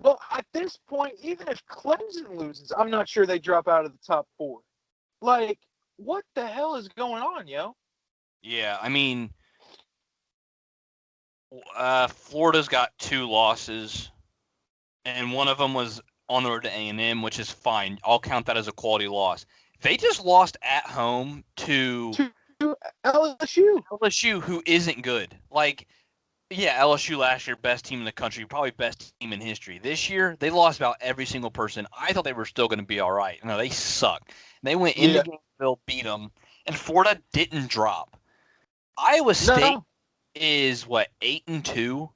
Well, at this point, even if Clemson loses, I'm not sure they drop out of the top 4. Like, what the hell is going on, yo? Yeah, I mean, Florida's got 2 losses, and one of them was on the road to A&M, which is fine. I'll count that as a quality loss. They just lost at home to LSU, who isn't good. Like, yeah, LSU last year, best team in the country, probably best team in history. This year, they lost about every single person. I thought they were still going to be all right. No, they suck. They went into Gainesville, beat them, and Florida didn't drop. Iowa State is what, 8-2?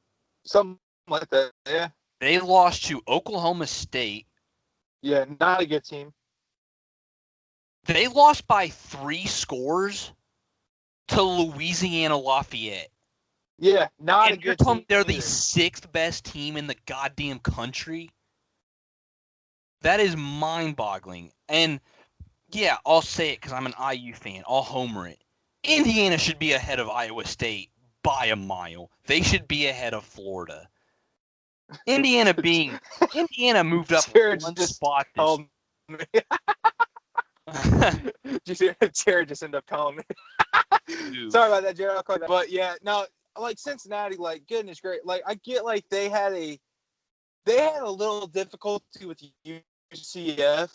Something like that. Yeah. They lost to Oklahoma State. Yeah, not a good team. They lost by 3 scores to Louisiana Lafayette. Yeah, not And a you're good telling team. me they're the either. 6th best team in the goddamn country? That is mind-boggling. And yeah, I'll say it because I'm an IU fan. I'll homer it. Indiana should be ahead of Iowa State by a mile. They should be ahead of Florida. Indiana moved up Jared one just spot this. called me. Did you see Jared just ended up calling me? Sorry about that, Jared. I'll call you back. But yeah, no, like Cincinnati, like goodness great. Like I get like they had a little difficulty with UCF,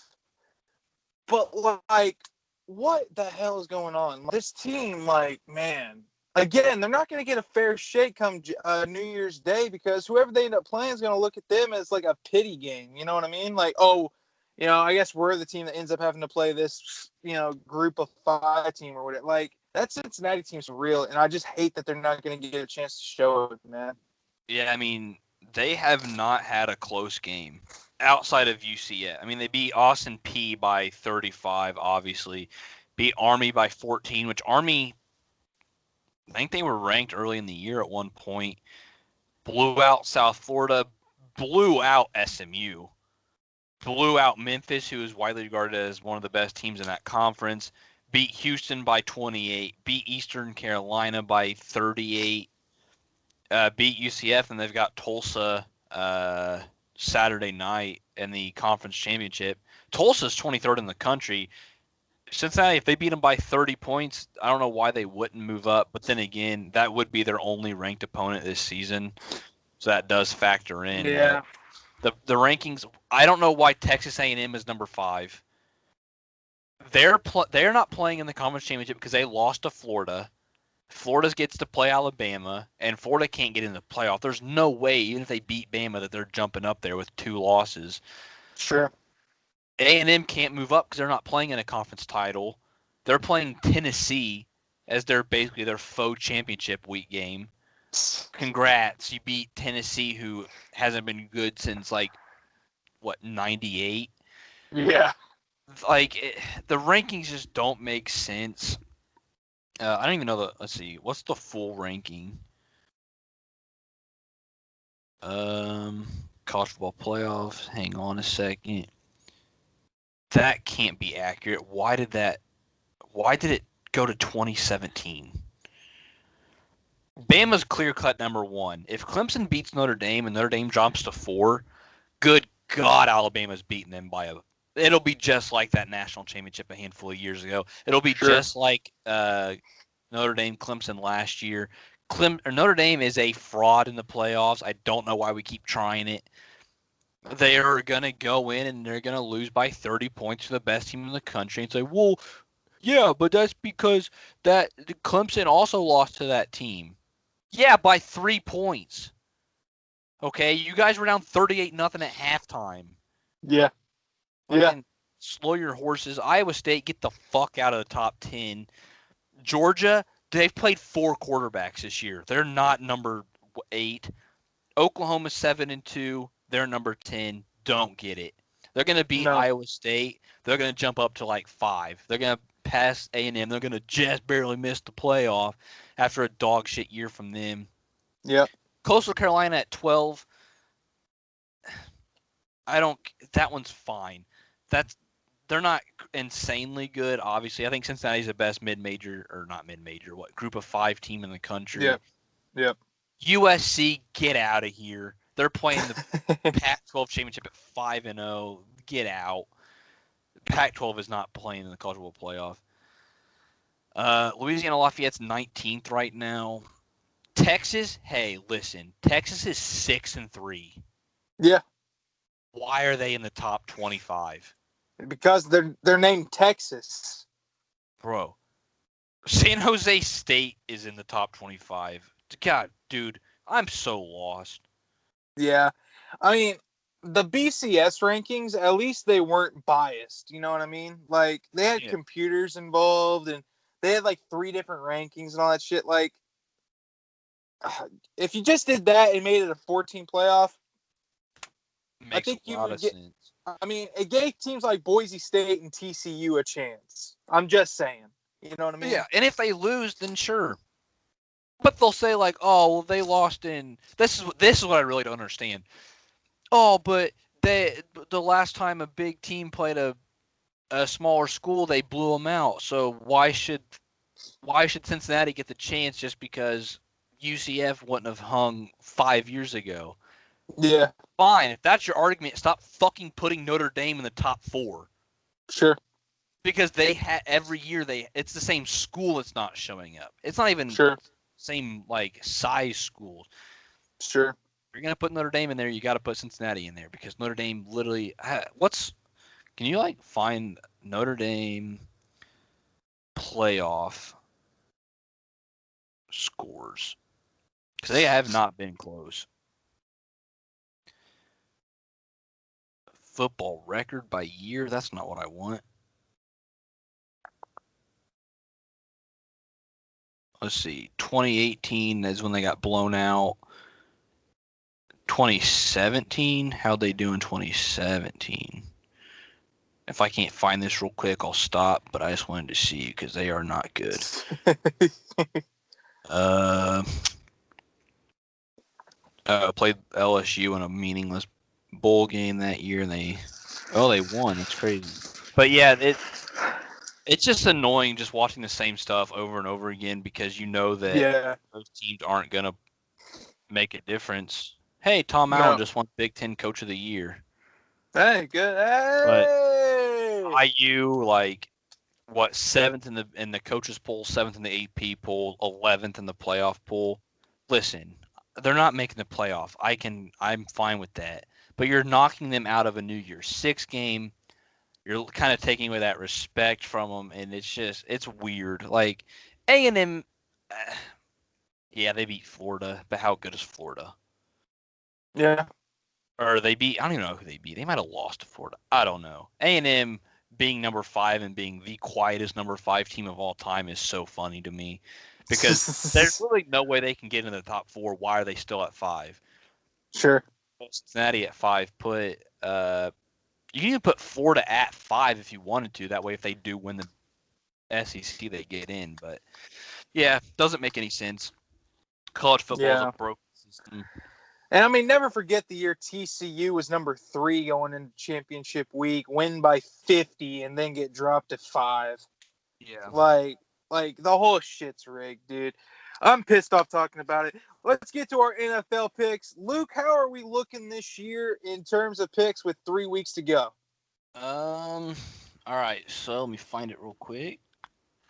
but like what the hell is going on? This team, like man, again, they're not going to get a fair shake come New Year's Day because whoever they end up playing is going to look at them as like a pity game. You know what I mean? Like, oh, you know, I guess we're the team that ends up having to play this, you know, group of 5 team or whatever. Like, that Cincinnati team's real, and I just hate that they're not going to get a chance to show it, man. Yeah, I mean, they have not had a close game outside of UCF. I mean, they beat Austin Peay by 35, obviously. Beat Army by 14, which Army, I think they were ranked early in the year at one point. Blew out South Florida, blew out SMU, blew out Memphis, who is widely regarded as one of the best teams in that conference. Beat Houston by 28, beat Eastern Carolina by 38. Beat UCF, and they've got Tulsa Saturday night in the conference championship. Tulsa's 23rd in the country. Cincinnati, if they beat them by 30 points, I don't know why they wouldn't move up. But then again, that would be their only ranked opponent this season, so that does factor in. Yeah. The rankings. I don't know why Texas A&M is number 5. They're not playing in the conference championship because they lost to Florida. Florida gets to play Alabama, and Florida can't get in the playoff. There's no way, even if they beat Bama, that they're jumping up there with 2 losses. Sure. A&M can't move up because they're not playing in a conference title. They're playing Tennessee as basically their faux championship week game. Congrats, you beat Tennessee, who hasn't been good since 98. Yeah. The rankings just don't make sense. I don't even know let's see, what's the full ranking? College football playoffs. Hang on a second. That can't be accurate. Why did it go to 2017? Bama's clear-cut number 1. If Clemson beats Notre Dame and Notre Dame jumps to 4, good God, Alabama's beating them it'll be just like that national championship a handful of years ago. It'll be just like Notre Dame Clemson last year. Notre Dame is a fraud in the playoffs. I don't know why we keep trying it. They are going to go in and they're going to lose by 30 points to the best team in the country and say, well, yeah, but that's because Clemson also lost to that team. Yeah, by 3 points. Okay, you guys were down 38-0 at halftime. Yeah. Yeah. Slow your horses. Iowa State, get the fuck out of the top 10. Georgia, they've played 4 quarterbacks this year. They're not number 8. Oklahoma 7-2. They're number 10. Don't get it. They're going to beat Iowa State. They're going to jump up to 5. They're going to pass A&M. They're going to just barely miss the playoff after a dog shit year from them. Yep. Coastal Carolina at 12. That one's fine. They're not insanely good, obviously. I think Cincinnati's the best group of 5 team in the country. Yep. USC, get out of here. They're playing the Pac-12 championship at 5-0. Get out. Pac-12 is not playing in the college football playoff. Louisiana Lafayette's 19th right now. Texas, hey, listen. Texas is 6-3. Yeah. Why are they in the top 25? Because they're named Texas. Bro. San Jose State is in the top 25. God, dude, I'm so lost. Yeah. I mean, the BCS rankings, at least they weren't biased. You know what I mean? Like, they had computers involved, and they had 3 different rankings and all that shit. if you just did that and made it a 14 playoff, Makes I think a you lot would of get. sense. I mean, it gave teams like Boise State and TCU a chance. I'm just saying. You know what I mean? Yeah, and if they lose, then sure. But they'll say like, "Oh, well, they lost in." This is what I really don't understand. Oh, but the last time a big team played a smaller school, they blew them out. So why should Cincinnati get the chance just because UCF wouldn't have hung 5 years ago? Yeah. Fine, if that's your argument, stop fucking putting Notre Dame in the top 4. Sure. Because they every year it's the same school that's not showing up. It's not even same like size schools. Sure. If you're gonna put Notre Dame in there, you got to put Cincinnati in there because Notre Dame literally. Can you like find Notre Dame playoff scores? Because they have not been close. Football record by year? That's not what I want. Let's see. 2018 is when they got blown out. 2017? How'd they do in 2017? If I can't find this real quick, I'll stop. But I just wanted to see because they are not good. Played LSU in a meaningless bowl game that year, and they won. It's crazy. But yeah, it's just annoying just watching the same stuff over and over again because you know that those teams aren't gonna make a difference. Hey, Tom Allen just won Big Ten Coach of the Year. Hey, good. Hey. But IU, like, what, 7th in the coaches poll, 7th in the AP poll, 11th in the playoff poll. Listen, they're not making the playoff. I'm fine with that. But you're knocking them out of a New Year's Six game. You're kind of taking away that respect from them, and it's weird. Like, A&M, yeah, they beat Florida, but how good is Florida? Yeah. Or they beat, I don't even know who they beat. They might have lost to Florida. I don't know. A&M being number 5 and being the quietest number 5 team of all time is so funny to me because there's really no way they can get into the top 4. Why are they still at 5? Sure. Cincinnati at 5. You can even put Florida at 5 if you wanted to. That way, if they do win the SEC, they get in. But yeah, doesn't make any sense. College football is a broken system. And I mean, never forget the year TCU was number 3 going into championship week, win by 50, and then get dropped to 5. Yeah. Like the whole shit's rigged, dude. I'm pissed off talking about it. Let's get to our NFL picks. Luke, how are we looking this year in terms of picks with 3 weeks to go? All right. So let me find it real quick.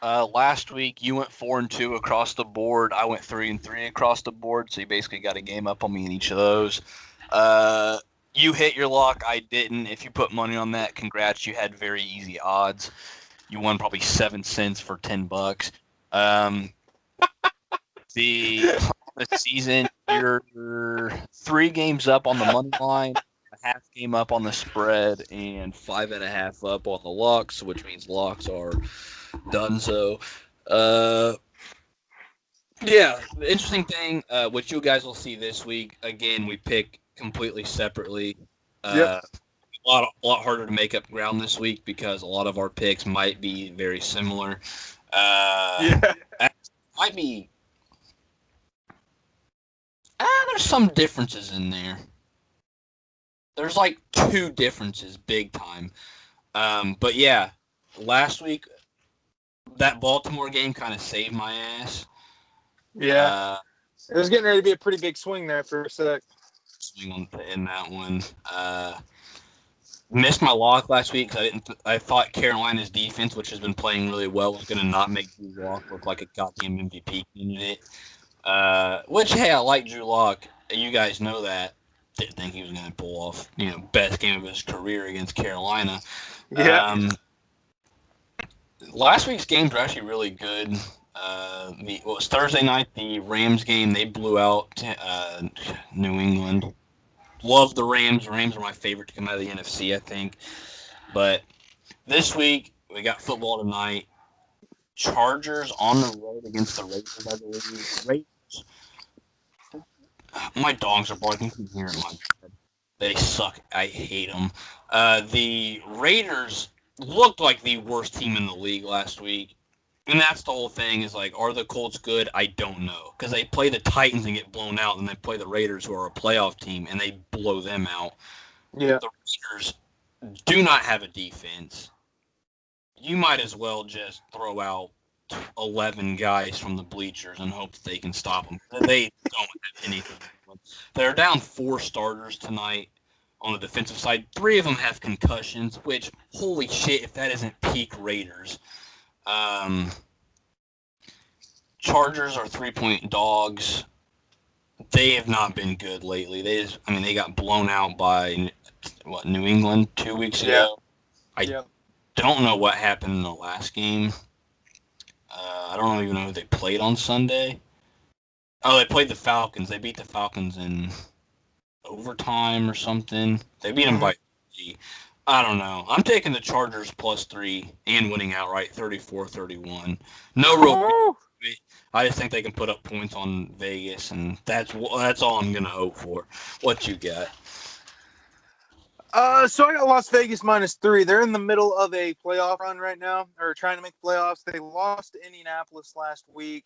Last week you went 4-2 across the board. I went 3-3 across the board. So you basically got a game up on me in each of those. You hit your lock. I didn't. If you put money on that, congrats. You had very easy odds. You won probably 7 cents for $10. The season, you're 3 games up on the money line, a half game up on the spread, and 5.5 up on the locks, which means locks are done. So, yeah, the interesting thing, which you guys will see this week, again, we pick completely separately. A lot harder to make up ground this week because a lot of our picks might be very similar. Might be. There's some differences in there. There's like 2 differences, big time. But yeah, last week that Baltimore game kind of saved my ass. Yeah, it was getting ready to be a pretty big swing there for a sec. Swing in that one. Missed my lock last week because I thought Carolina's defense, which has been playing really well, was going to not make Drew Lock look like a goddamn MVP candidate. Which, hey, I like Drew Lock. You guys know that. Didn't think he was going to pull off, best game of his career against Carolina. Yeah. Last week's games were actually really good. It was Thursday night, the Rams game. They blew out New England. Love the Rams. Rams are my favorite to come out of the NFC, I think. But this week, we got football tonight. Chargers on the road against the Raiders, I believe. Raiders My dogs are barking. You can hear it in my bed. They suck. I hate them. The Raiders looked like the worst team in the league last week. And that's the whole thing is like, are the Colts good? I don't know. Because they play the Titans and get blown out, and they play the Raiders, who are a playoff team, and they blow them out. Yeah. The Raiders do not have a defense. You might as well just throw out 11 guys from the bleachers and hope that they can stop them. They don't have anything. They're down 4 starters tonight on the defensive side. 3 of them have concussions, which, holy shit, if that isn't peak Raiders. Chargers are 3-point dogs. They have not been good lately. They got blown out by New England 2 weeks ago. I don't know what happened in the last game. I don't even know who they played on Sunday. Oh, they played the Falcons. They beat the Falcons in overtime or something. They beat them by 3. I don't know. I'm taking the Chargers +3 and winning outright 34-31. No real. I just think they can put up points on Vegas, and that's all I'm gonna hope for. What you got? So I got Las Vegas -3. They're in the middle of a playoff run right now, or trying to make playoffs. They lost to Indianapolis last week.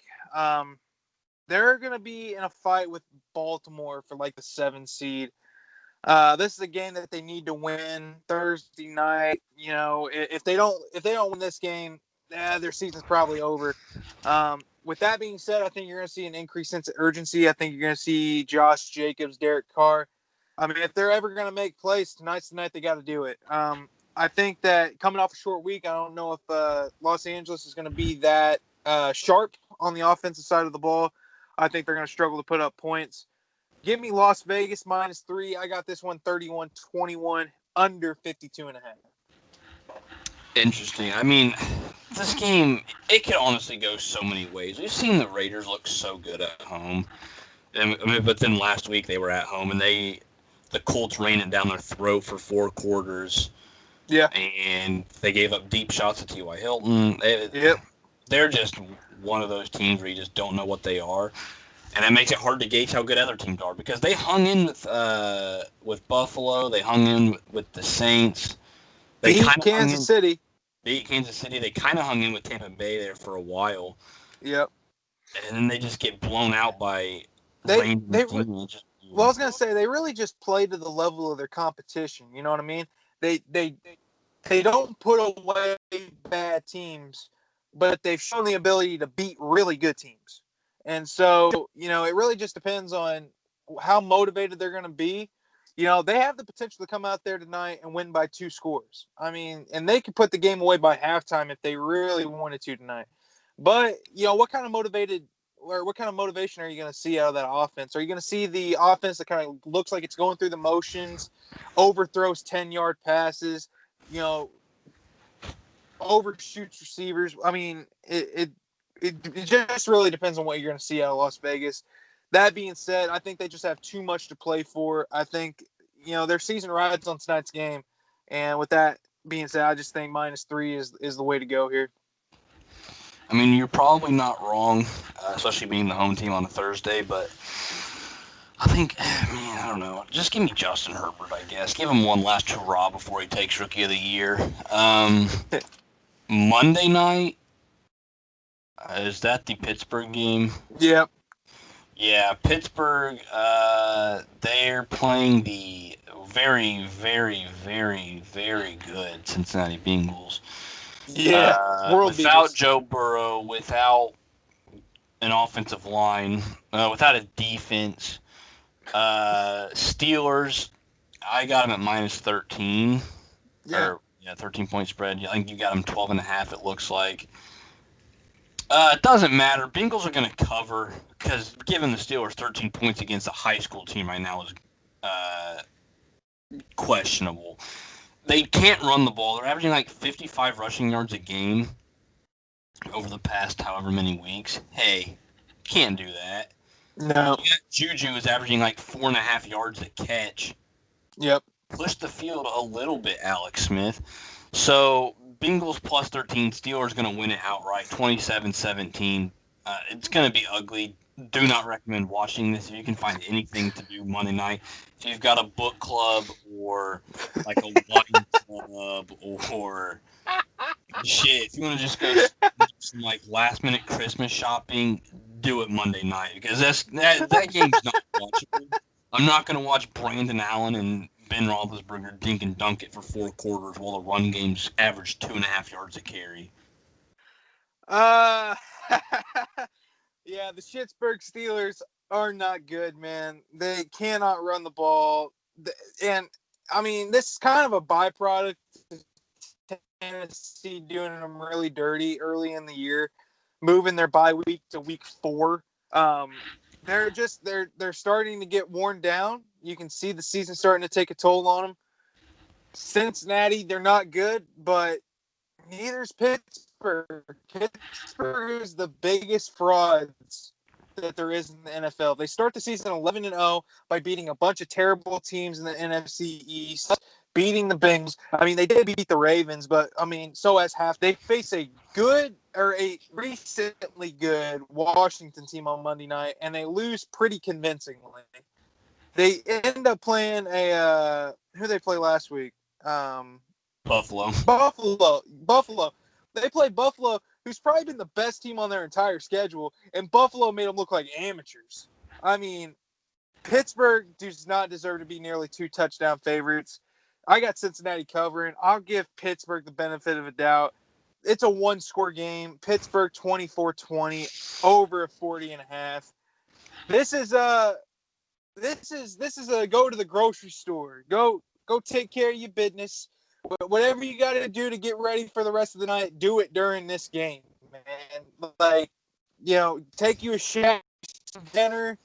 They're going to be in a fight with Baltimore for like the 7 seed. This is a game that they need to win Thursday night. You know, if they don't win this game, their season's probably over. With that being said, I think you're going to see an increased sense of urgency. I think you're going to see Josh Jacobs, Derek Carr. I mean, if they're ever going to make plays, tonight's the night they got to do it. I think that coming off a short week, I don't know if Los Angeles is going to be that sharp on the offensive side of the ball. I think they're going to struggle to put up points. Give me Las Vegas -3. I got this one 31-21, under 52.5. Interesting. I mean, this game, it could honestly go so many ways. We've seen the Raiders look so good at home. But then last week they were at home, and the Colts ran it down their throat for 4 quarters. Yeah. And they gave up deep shots to T.Y. Hilton. They're just one of those teams where you just don't know what they are. And that makes it hard to gauge how good other teams are, because they hung in with Buffalo. They hung in with the Saints. They beat Kansas City. They kind of hung in with Tampa Bay there for a while. Yep. And then they just get blown out by Well, I was going to say, they really just play to the level of their competition. You know what I mean? They don't put away bad teams, but they've shown the ability to beat really good teams. And so, you know, it really just depends on how motivated they're going to be. You know, they have the potential to come out there tonight and win by 2 scores. I mean, and they could put the game away by halftime if they really wanted to tonight. But, you know, what kind of motivation are you going to see out of that offense? Are you going to see the offense that kind of looks like it's going through the motions, overthrows 10-yard passes, you know, overshoots receivers? I mean, it just really depends on what you're going to see out of Las Vegas. That being said, I think they just have too much to play for. I think, you know, their season rides on tonight's game. And with that being said, I just think -3 is the way to go here. I mean, you're probably not wrong, especially being the home team on a Thursday, but I think, I don't know. Just give me Justin Herbert, I guess. Give him one last hurrah before he takes Rookie of the Year. Monday night, is that the Pittsburgh game? Yep. Yeah, Pittsburgh, they're playing the very, very, very, very good Cincinnati Bengals. Yeah, without Joe Burrow, without an offensive line, without a defense. Steelers, I got them at -13. Yeah. 13-point spread. I think you got them 12.5, it looks like. It doesn't matter. Bengals are going to cover, because giving the Steelers 13 points against a high school team right now is questionable. They can't run the ball. They're averaging like 55 rushing yards a game over the past however many weeks. Hey, can't do that. No. Juju is averaging like 4.5 yards a catch. Yep. Push the field a little bit, Alex Smith. So Bengals +13. Steelers going to win it outright, 27-17. It's going to be ugly. do not recommend watching this. If you can find anything to do Monday night, if you've got a book club or like a wine club or shit, if you want to just go do some like last minute Christmas shopping, do it Monday night because that game's not watchable. I'm not going to watch Brandon Allen and Ben Roethlisberger dink and dunk it for 4 quarters while the run game's average 2.5 yards a carry. Uh, yeah, the Pittsburgh Steelers are not good, man. They cannot run the ball. And, I mean, this is kind of a byproduct of Tennessee doing them really dirty early in the year, moving their bye week to week 4. They're starting to get worn down. You can see the season starting to take a toll on them. Cincinnati, they're not good, but neither's Pittsburgh. Pittsburgh is the biggest frauds that there is in the NFL. They start the season 11-0 by beating a bunch of terrible teams in the NFC East, beating the Bengals. I mean, they did beat the Ravens, but I mean, so as half. They face a recently good Washington team on Monday night, and they lose pretty convincingly. They end up playing who they play last week? Buffalo. They played Buffalo, who's probably been the best team on their entire schedule, and Buffalo made them look like amateurs. I mean, Pittsburgh does not deserve to be nearly 2 touchdown favorites. I got Cincinnati covering. I'll give Pittsburgh the benefit of a doubt. It's a 1-score game. Pittsburgh 24-20, over a 40.5. This is a go to the grocery store. Go take care of your business. Whatever you got to do to get ready for the rest of the night, do it during this game, man. Like, take you a shower, some dinner,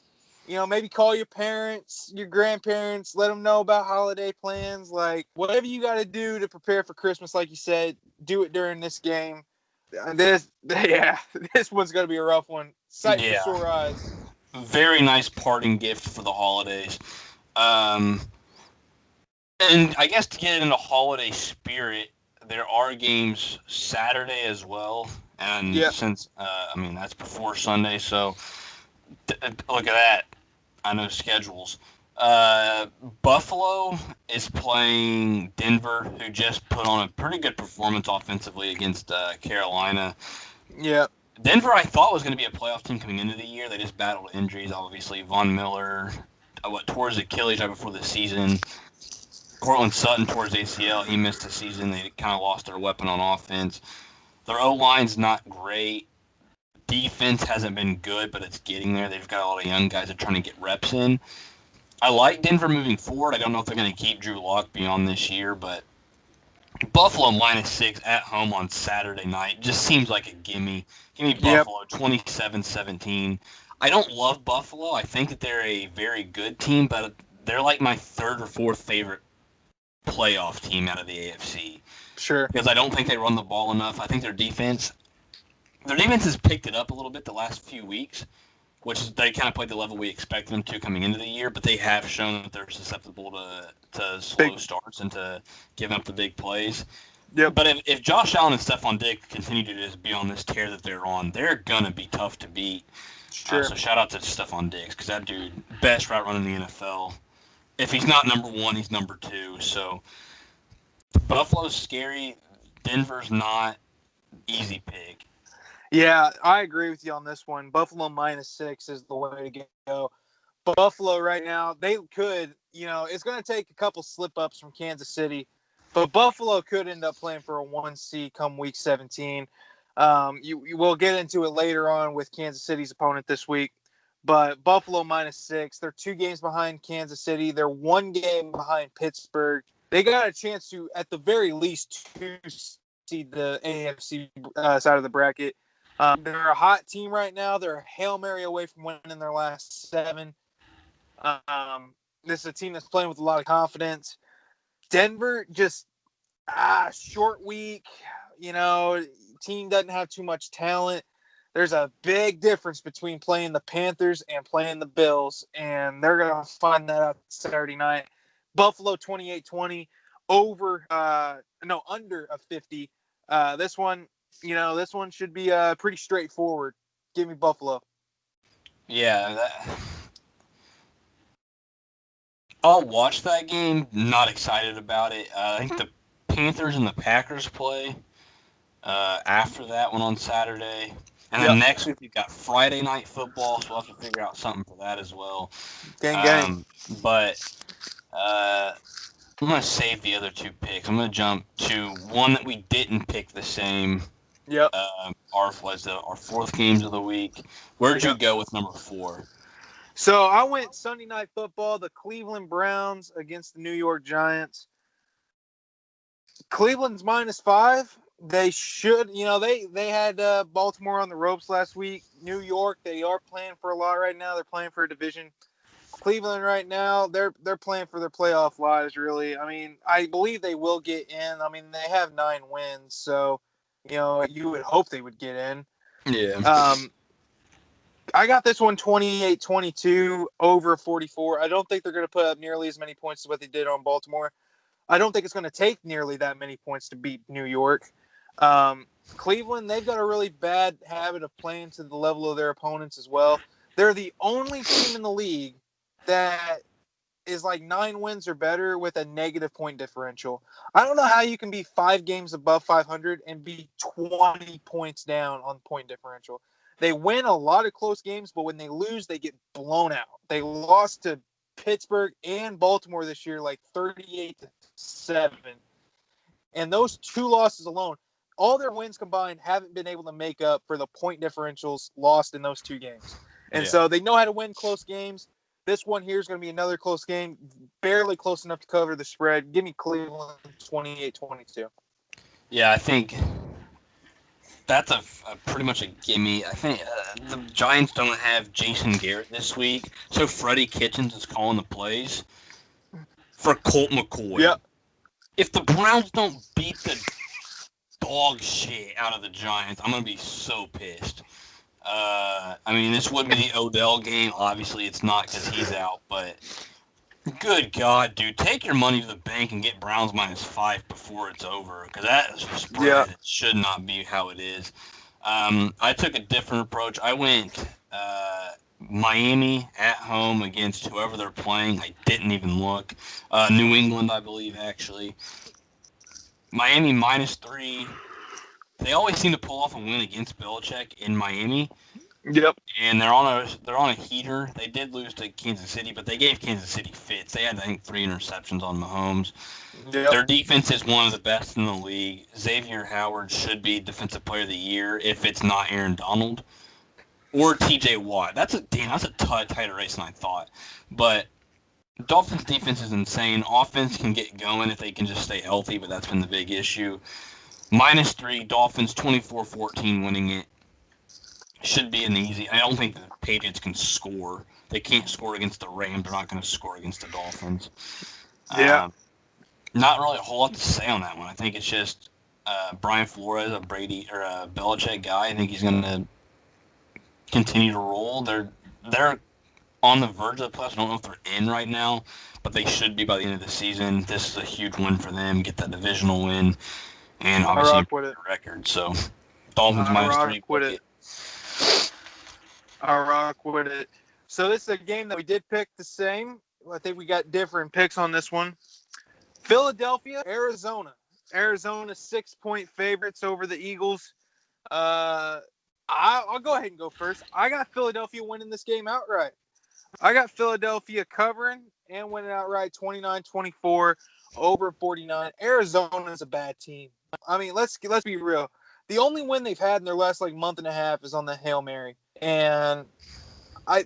maybe call your parents, your grandparents, let them know about holiday plans. Like, whatever you got to do to prepare for Christmas, like you said, do it during this game. This one's going to be a rough one. Sight for sore eyes. Very nice parting gift for the holidays. And I guess to get into holiday spirit, there are games Saturday as well. And since, that's before Sunday, so look at that. I know schedules. Buffalo is playing Denver, who just put on a pretty good performance offensively against Carolina. Yeah. Denver, I thought, was going to be a playoff team coming into the year. They just battled injuries, obviously. Von Miller, tore his Achilles right before the season. Cortland Sutton tore his ACL. He missed the season. They kind of lost their weapon on offense. Their O-line's not great. Defense hasn't been good, but it's getting there. They've got a lot of young guys that are trying to get reps in. I like Denver moving forward. I don't know if they're going to keep Drew Lock beyond this year, but Buffalo -6 at home on Saturday night just seems like a gimme. Give me Buffalo 27-17. I don't love Buffalo. I think that they're a very good team, but they're like my 3rd or 4th favorite playoff team out of the AFC. Sure. Because I don't think they run the ball enough. I think their defense has picked it up a little bit the last few weeks, which is they kind of played the level we expected them to coming into the year, but they have shown that they're susceptible to slow starts and to giving up the big plays. Yep. But if Josh Allen and Stephon Diggs continue to just be on this tear that they're on, they're going to be tough to beat. Sure. So shout out to Stephon Diggs, because that dude, best route runner in the NFL. If he's not number 1, he's number 2. So Buffalo's scary. Denver's not. Easy pick. Yeah, I agree with you on this one. Buffalo -6 is the way to go. Buffalo right now, they could, it's going to take a couple slip-ups from Kansas City, but Buffalo could end up playing for a 1 seed come week 17. You will get into it later on with Kansas City's opponent this week, but Buffalo -6. They're 2 games behind Kansas City. They're 1 game behind Pittsburgh. They got a chance to, at the very least, 2 seed the AFC side of the bracket. They're a hot team right now. They're a Hail Mary away from winning their last 7. This is a team that's playing with a lot of confidence. Denver, just short week. Team doesn't have too much talent. There's a big difference between playing the Panthers and playing the Bills, and they're going to find that out Saturday night. Buffalo 28-20, under a 50. This one should be pretty straightforward. Give me Buffalo. Yeah, I'll watch that game. Not excited about it. I think the Panthers and the Packers play after that one on Saturday. And then Yep. next week we've got Friday night football, so we'll have to figure out something for that as well. Gang. But I'm going to save the other two picks. I'm going to jump to one that we didn't pick the same. Yep. Our fourth games of the week. Where'd you go with number 4? So I went Sunday Night Football, the Cleveland Browns against the New York Giants. Cleveland's -5. They should, they had Baltimore on the ropes last week. New York, they are playing for a lot right now. They're playing for a division. Cleveland right now, they're playing for their playoff lives, really. I mean, I believe they will get in. I mean, they have 9 wins, so, you would hope they would get in. Yeah. I got this one 28-22 over 44. I don't think they're going to put up nearly as many points as what they did on Baltimore. I don't think it's going to take nearly that many points to beat New York. Cleveland, they've got a really bad habit of playing to the level of their opponents as well. They're the only team in the league that is like 9 wins or better with a negative point differential. I don't know how you can be 5 games above 500 and be 20 points down on point differential. They win a lot of close games, but when they lose, they get blown out. They lost to Pittsburgh and Baltimore this year, like 38-7. And those 2 losses alone, all their wins combined haven't been able to make up for the point differentials lost in those 2 games. And so they know how to win close games. This one here is going to be another close game, barely close enough to cover the spread. Give me Cleveland 28-22. Yeah, I think that's a pretty much a gimme. I think the Giants don't have Jason Garrett this week, so Freddie Kitchens is calling the plays for Colt McCoy. Yep. If the Browns don't beat the dog shit out of the Giants, I'm going to be so pissed. I mean, this would be the Odell game. Obviously, it's not because he's out, but good God, dude. Take your money to the bank and get Browns -5 before it's over, because that spread should not be how it is. I took a different approach. I went Miami at home against whoever they're playing. I didn't even look. New England, I believe, actually. Miami -3. They always seem to pull off a win against Belichick in Miami. Yep. And they're on a heater. They did lose to Kansas City, but they gave Kansas City fits. They had, I think, 3 interceptions on Mahomes. Yep. Their defense is one of the best in the league. Xavier Howard should be Defensive Player of the Year if it's not Aaron Donald or T.J. Watt. That's a tighter race than I thought. But Dolphins' defense is insane. Offense can get going if they can just stay healthy, but that's been the big issue. -3, Dolphins 24-14 winning it. Should be an easy. I don't think the Patriots can score. They can't score against the Rams. They're not going to score against the Dolphins. Yeah. Not really a whole lot to say on that one. I think it's just Brian Flores, a Brady or a Belichick guy. I think he's going to continue to roll. They're on the verge of the playoffs. I don't know if they're in right now, but they should be by the end of the season. This is a huge win for them. Get that divisional win, and obviously improve the record. So Dolphins -3. I rock with it. So this is a game that we did pick the same. I think we got different picks on this one. Philadelphia, Arizona. Arizona 6-point favorites over the Eagles. I'll go ahead and go first. I got Philadelphia winning this game outright. I got Philadelphia covering and winning outright 29-24 over 49. Arizona is a bad team. I mean, let's be real. The only win they've had in their last month and a half is on the Hail Mary. And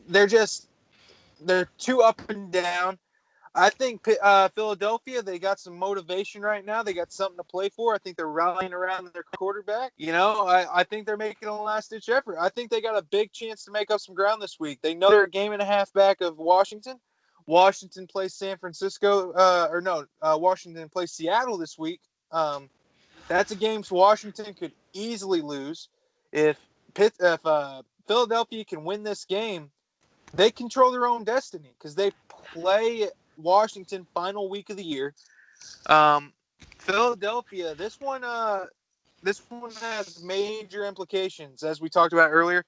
they're too up and down. I think Philadelphia, they got some motivation right now. They got something to play for. I think they're rallying around their quarterback. I think they're making a last-ditch effort. I think they got a big chance to make up some ground this week. They know they're a game and a half back of Washington. Washington plays San Francisco. Washington plays Seattle this week. That's a game Washington could easily lose. If Philadelphia can win this game, they control their own destiny because they play Washington final week of the year. Philadelphia, this one has major implications, as we talked about earlier.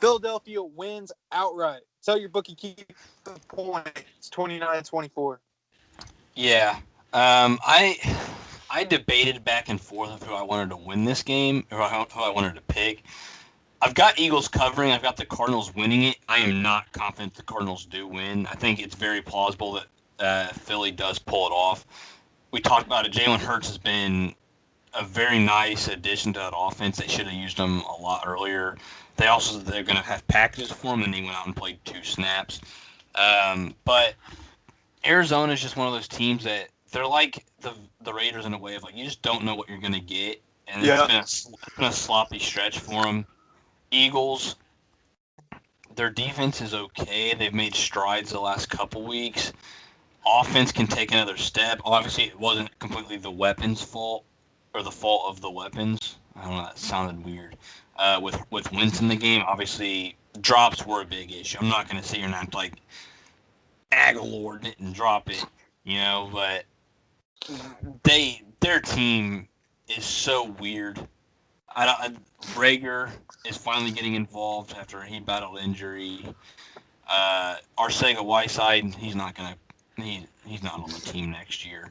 Philadelphia wins outright. Tell your bookie keep the points, 29-24. Yeah. I debated back and forth of who I wanted to win this game, or who I wanted to pick. I've got Eagles covering. I've got the Cardinals winning it. I am not confident the Cardinals do win. I think it's very plausible that Philly does pull it off. We talked about it. Jalen Hurts has been a very nice addition to that offense. They should have used him a lot earlier. They're going to have packages for him, and he went out and played 2 snaps. But Arizona is just one of those teams that they're like the Raiders in a way of like you just don't know what you're going to get, and it's been a sloppy stretch for them. Eagles, their defense is okay. They've made strides the last couple weeks. Offense can take another step. Obviously, it wasn't completely the weapons' fault or the fault of the weapons. I don't know. That sounded weird. With Wentz in the game, obviously drops were a big issue. I'm not going to sit here and act like Aguilar didn't drop it, but their team is so weird. Rager is finally getting involved after he battled injury. Arcega-Whiteside, he's not on the team next year.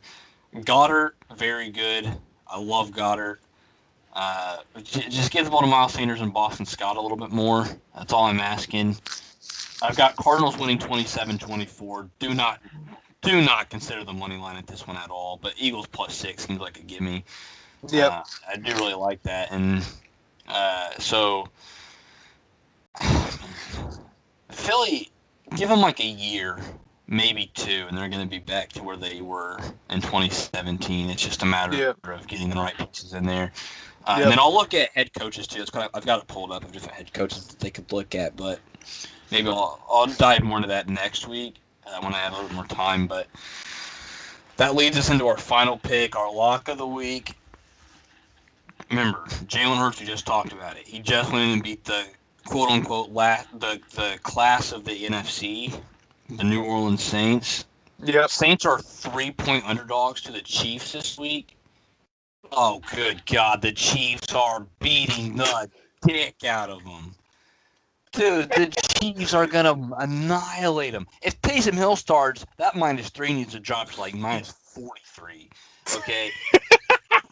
Goddard, very good. I love Goddard. Just give the ball to Miles Sanders and Boston Scott a little bit more. That's all I'm asking. I've got Cardinals winning 27-24. Do not consider the money line at this one at all. But Eagles +6 seems like a gimme. Yep. I do really like that. And so Philly, give them like a year, maybe 2, and they're going to be back to where they were in 2017. It's just a matter of getting the right pieces in there. And then I'll look at head coaches too. I've got it pulled up of different head coaches that they could look at, but maybe I'll dive more into that next week when I have a little more time. But that leads us into our final pick, our lock of the week. Remember, Jalen Hurts, we just talked about it. He just went in and beat the quote-unquote the class of the NFC, the New Orleans Saints. Yep. Saints are 3-point underdogs to the Chiefs this week. Oh, good God. The Chiefs are beating the dick out of them. Dude, the Chiefs are going to annihilate them. If Taysom Hill starts, that -3 needs to drop to like -43. Okay?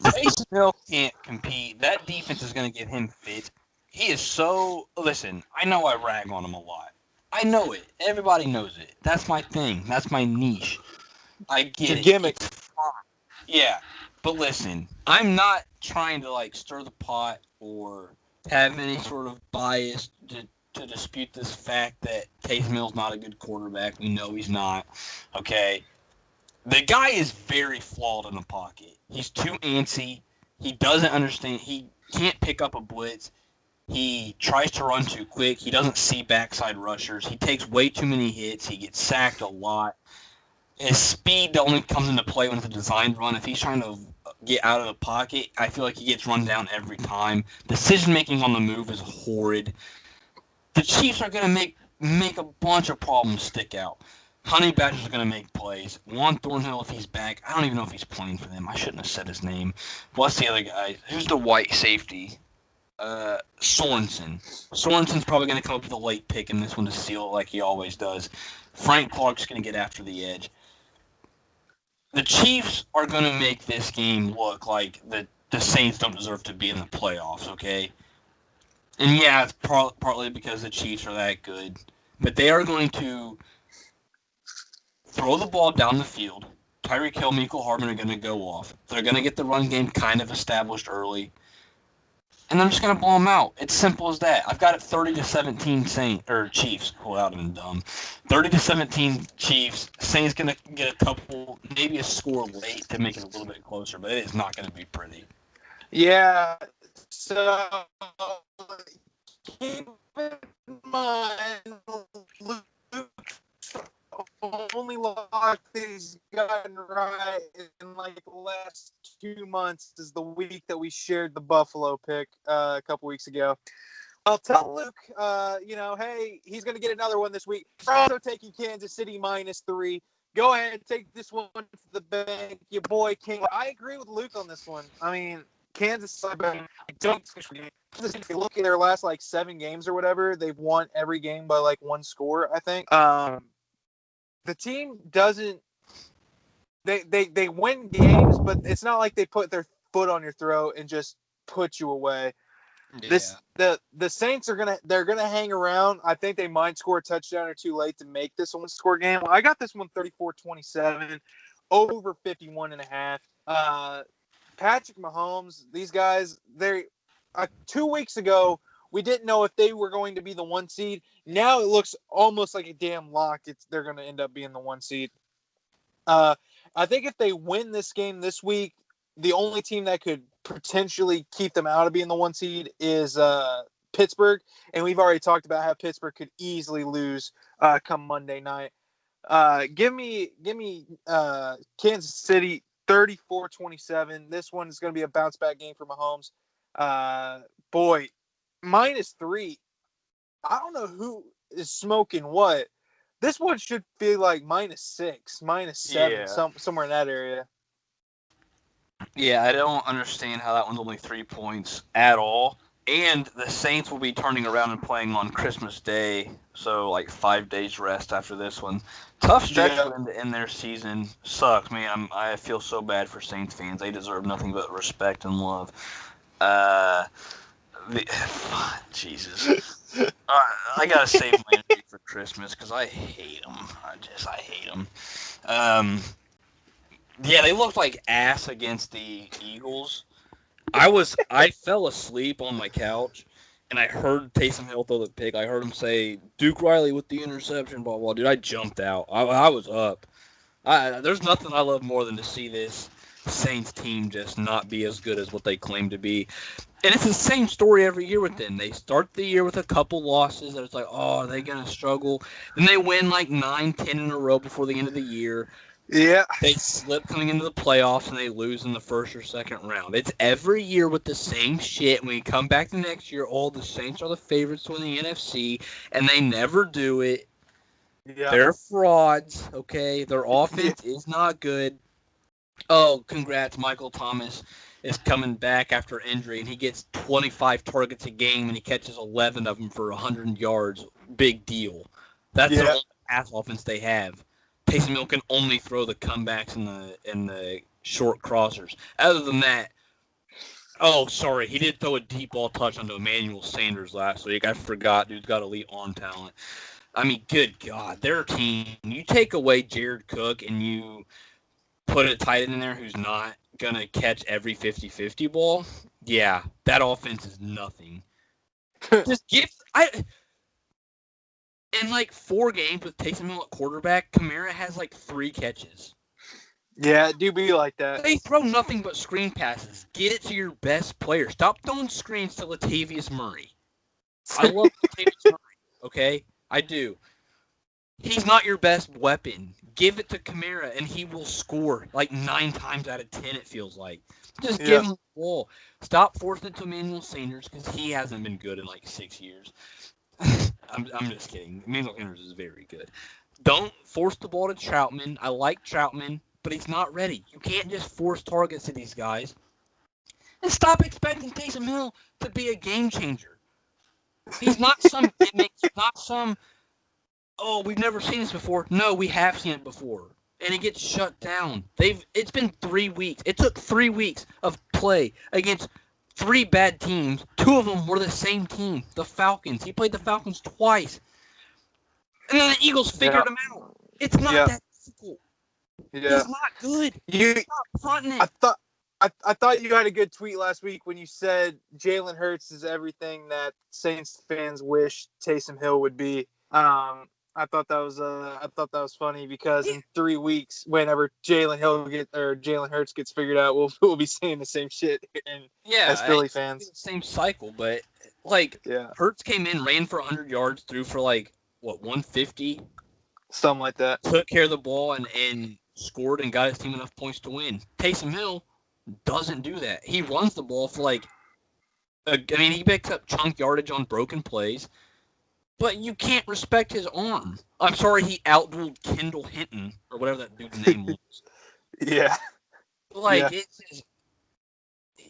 Taysom Hill can't compete. That defense is going to get him fit. He is so... Listen, I know I rag on him a lot. I know it. Everybody knows it. That's my thing. That's my niche. I get it. Gimmick. Yeah. But listen, I'm not trying to like stir the pot or have any sort of bias to dispute this fact that Taysom Hill's not a good quarterback. We know he's not. Okay? The guy is very flawed in the pocket. He's too antsy. He doesn't understand. He can't pick up a blitz. He tries to run too quick. He doesn't see backside rushers. He takes way too many hits. He gets sacked a lot. His speed only comes into play when it's a designed run. If he's trying to get out of the pocket, I feel like he gets run down every time. Decision-making on the move is horrid. The Chiefs are going to make a bunch of problems stick out. Honey Badgers are going to make plays. Juan Thornhill, if he's back, I don't even know if he's playing for them. I shouldn't have said his name. What's the other guy? Who's the white safety? Sorensen. Sorensen's probably going to come up with a late pick in this one to seal it like he always does. Frank Clark's going to get after the edge. The Chiefs are going to make this game look like the Saints don't deserve to be in the playoffs, okay? And yeah, it's partly because the Chiefs are that good. But they are going to throw the ball down the field. Tyreek Hill, Mecole Hardman are going to go off. They're going to get the run game kind of established early. And I'm just going to blow them out. It's simple as that. I've got it 30-17 Chiefs. Well, that would have been dumb. 30-17 Chiefs. Saints going to get a couple, maybe a score late to make it a little bit closer, but it is not going to be pretty. Yeah. So keep in mind, Luke's only lock that he's gotten right in like the last 2 months is the week that we shared the Buffalo pick a couple weeks ago. I'll tell Luke, hey, he's going to get another one this week. We're also taking Kansas City -3. Go ahead and take this one to the bank. Your boy King. I agree with Luke on this one. I mean, Kansas, I don't. If you look at their last 7 games or whatever, they've won every game by 1 score. I think. The team doesn't. They win games, but it's not like they put their foot on your throat and just put you away. Yeah. The Saints are gonna hang around. I think they might score a touchdown or two late to make this one score game. I got this one 34-27, over 51.5. Patrick Mahomes, these guys, 2 weeks ago we didn't know if they were going to be the 1 seed. Now it looks almost like a damn lock. They're going to end up being the 1 seed. I think if they win this game this week, the only team that could potentially keep them out of being the 1 seed is Pittsburgh, and we've already talked about how Pittsburgh could easily lose come Monday night. Give me Kansas City 34-27. This one is going to be a bounce back game for Mahomes. Boy, -3. I don't know who is smoking what. This one should feel like -6, -7, somewhere in that area. Yeah, I don't understand how that one's only 3 points at all. And the Saints will be turning around and playing on Christmas Day, so 5 days rest after this one. Tough stretch for them to end their season. Sucks, man. I feel so bad for Saints fans. They deserve nothing but respect and love. Jesus. I gotta save my energy for Christmas because I hate them. I hate them. Yeah, they looked like ass against the Eagles. I fell asleep on my couch, and I heard Taysom Hill throw the pick. I heard him say, Duke Riley with the interception, blah, blah. Dude, I jumped out. I was up. There's nothing I love more than to see this Saints team just not be as good as what they claim to be. And it's the same story every year with them. They start the year with a couple losses, and it's like, oh, are they going to struggle? Then they win 9, 10 in a row before the end of the year. Yeah. They slip coming into the playoffs, and they lose in the first or second round. It's every year with the same shit. When you come back the next year, the Saints are the favorites to win the NFC, and they never do it. Yeah. They're frauds, okay? Their offense is not good. Oh, congrats, Michael Thomas is coming back after injury, and he gets 25 targets a game, and he catches 11 of them for 100 yards. Big deal. That's the only pass offense they have. Taysom Hill can only throw the comebacks and the short crossers. Other than that, he did throw a deep ball touch onto Emmanuel Sanders last week. I forgot, dude's got elite arm talent. I mean, good God, their team. You take away Jared Cook and you put a tight end in there who's not going to catch every 50-50 ball, yeah, that offense is nothing. Just in 4 games with Taysom Hill at quarterback, Kamara has 3 catches. Yeah, it do be like that. They throw nothing but screen passes. Get it to your best player. Stop throwing screens to Latavius Murray. I love Latavius Murray, okay? I do. He's not your best weapon. Give it to Kamara, and he will score 9 times out of 10, it feels like. Just give him the ball. Stop forcing it to Emmanuel Sanders because he hasn't been good in 6 years. I'm just kidding. Emmanuel Sanders is very good. Don't force the ball to Troutman. I like Troutman, but he's not ready. You can't just force targets to these guys. And stop expecting Taysom Hill to be a game changer. He's not some gimmick. He's not some, we've never seen this before. No, we have seen it before. And it gets shut down. It's been 3 weeks. It took 3 weeks of play against 3 bad teams. 2 of them were the same team, the Falcons. He played the Falcons twice. And then the Eagles figured him out. It's not that difficult. Yeah. He's not good. Stop fronting it. I thought you had a good tweet last week when you said Jalen Hurts is everything that Saints fans wish Taysom Hill would be. I thought that was funny because in 3 weeks, whenever Jalen Hurts gets figured out, we'll be saying the same shit. As Philly fans, same cycle. But Hurts came in, ran for 100 yards, threw for 150, something like that. Took care of the ball and scored and got his team enough points to win. Taysom Hill doesn't do that. He runs the ball for he picks up chunk yardage on broken plays. But you can't respect his arm. I'm sorry he outdueled Kendall Hinton, or whatever that dude's name was. Yeah. It's just,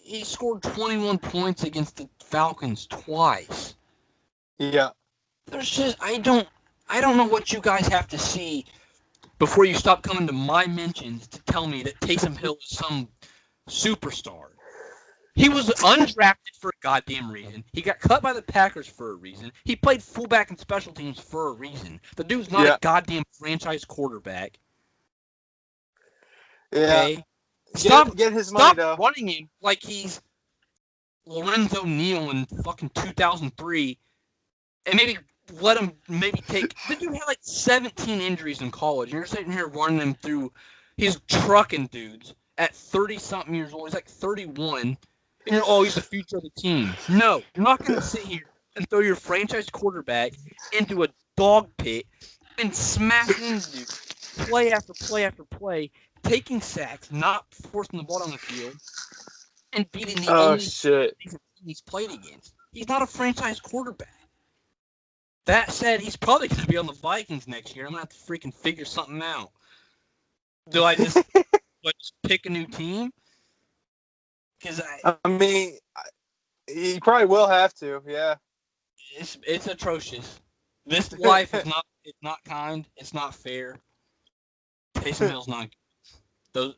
he scored 21 points against the Falcons twice. Yeah. There's just I don't know what you guys have to see before you stop coming to my mentions to tell me that Taysom Hill is some superstar. He was undrafted for a goddamn reason. He got cut by the Packers for a reason. He played fullback and special teams for a reason. The dude's not a goddamn franchise quarterback. Yeah. Okay? Stop get his money, though. running him like he's Lorenzo Neal in fucking 2003 and maybe let him take. The dude had like 17 injuries in college, and you're sitting here running him through. He's trucking dudes at 30-something years old. He's like 31. And he's the future of the team. No, you're not going to sit here and throw your franchise quarterback into a dog pit and smashing dudes play after play after play, taking sacks, not forcing the ball on the field, and beating the only team he's played against. He's not a franchise quarterback. That said, he's probably going to be on the Vikings next year. I'm going to have to freaking figure something out. Do I just pick a new team? Because I mean, you probably will have to. Yeah. It's atrocious. This life is not. It's not kind. It's not fair. Taysom Hill's not. Those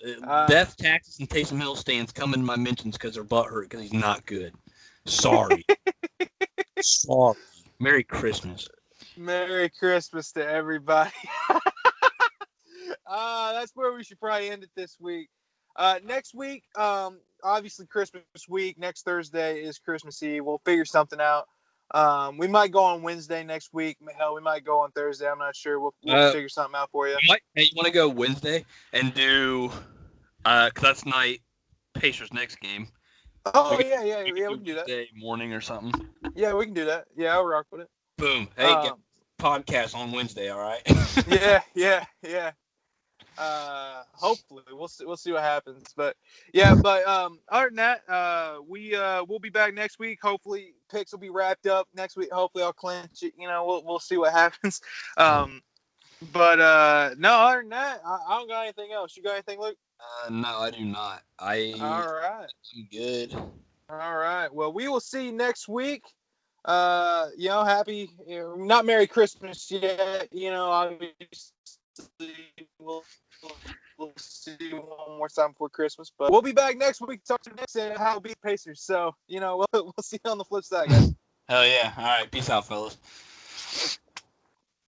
death, taxes, and Taysom Hill stands come in my mentions because they're butthurt because he's not good. Sorry. Sorry. Merry Christmas. Merry Christmas to everybody. That's where we should probably end it this week. Next week, obviously Christmas week. Next Thursday is Christmas Eve. We'll figure something out. We might go on Wednesday next week. Hell, we might go on Thursday. I'm not sure. We'll figure something out for you. You want to go Wednesday and do because that's night Pacers next game. Oh, yeah, we can do that. Wednesday morning or something. Yeah, we can do that. Yeah, I'll rock with it. Boom. Hey, get podcast on Wednesday, all right? Yeah. Hopefully we'll see what happens. But other than that, we'll be back next week. Hopefully picks will be wrapped up next week. Hopefully I'll clinch it. We'll see what happens. But no, other than that, I don't got anything else. You got anything, Luke? No, I do not. All right. I'm good. All right. Well, we will see you next week. Happy, not Merry Christmas yet. Obviously we'll see you one more time before Christmas, but we'll be back next week to talk to next and how to beat Pacers. So, we'll see you on the flip side, guys. Hell yeah. All right. Peace out, fellas.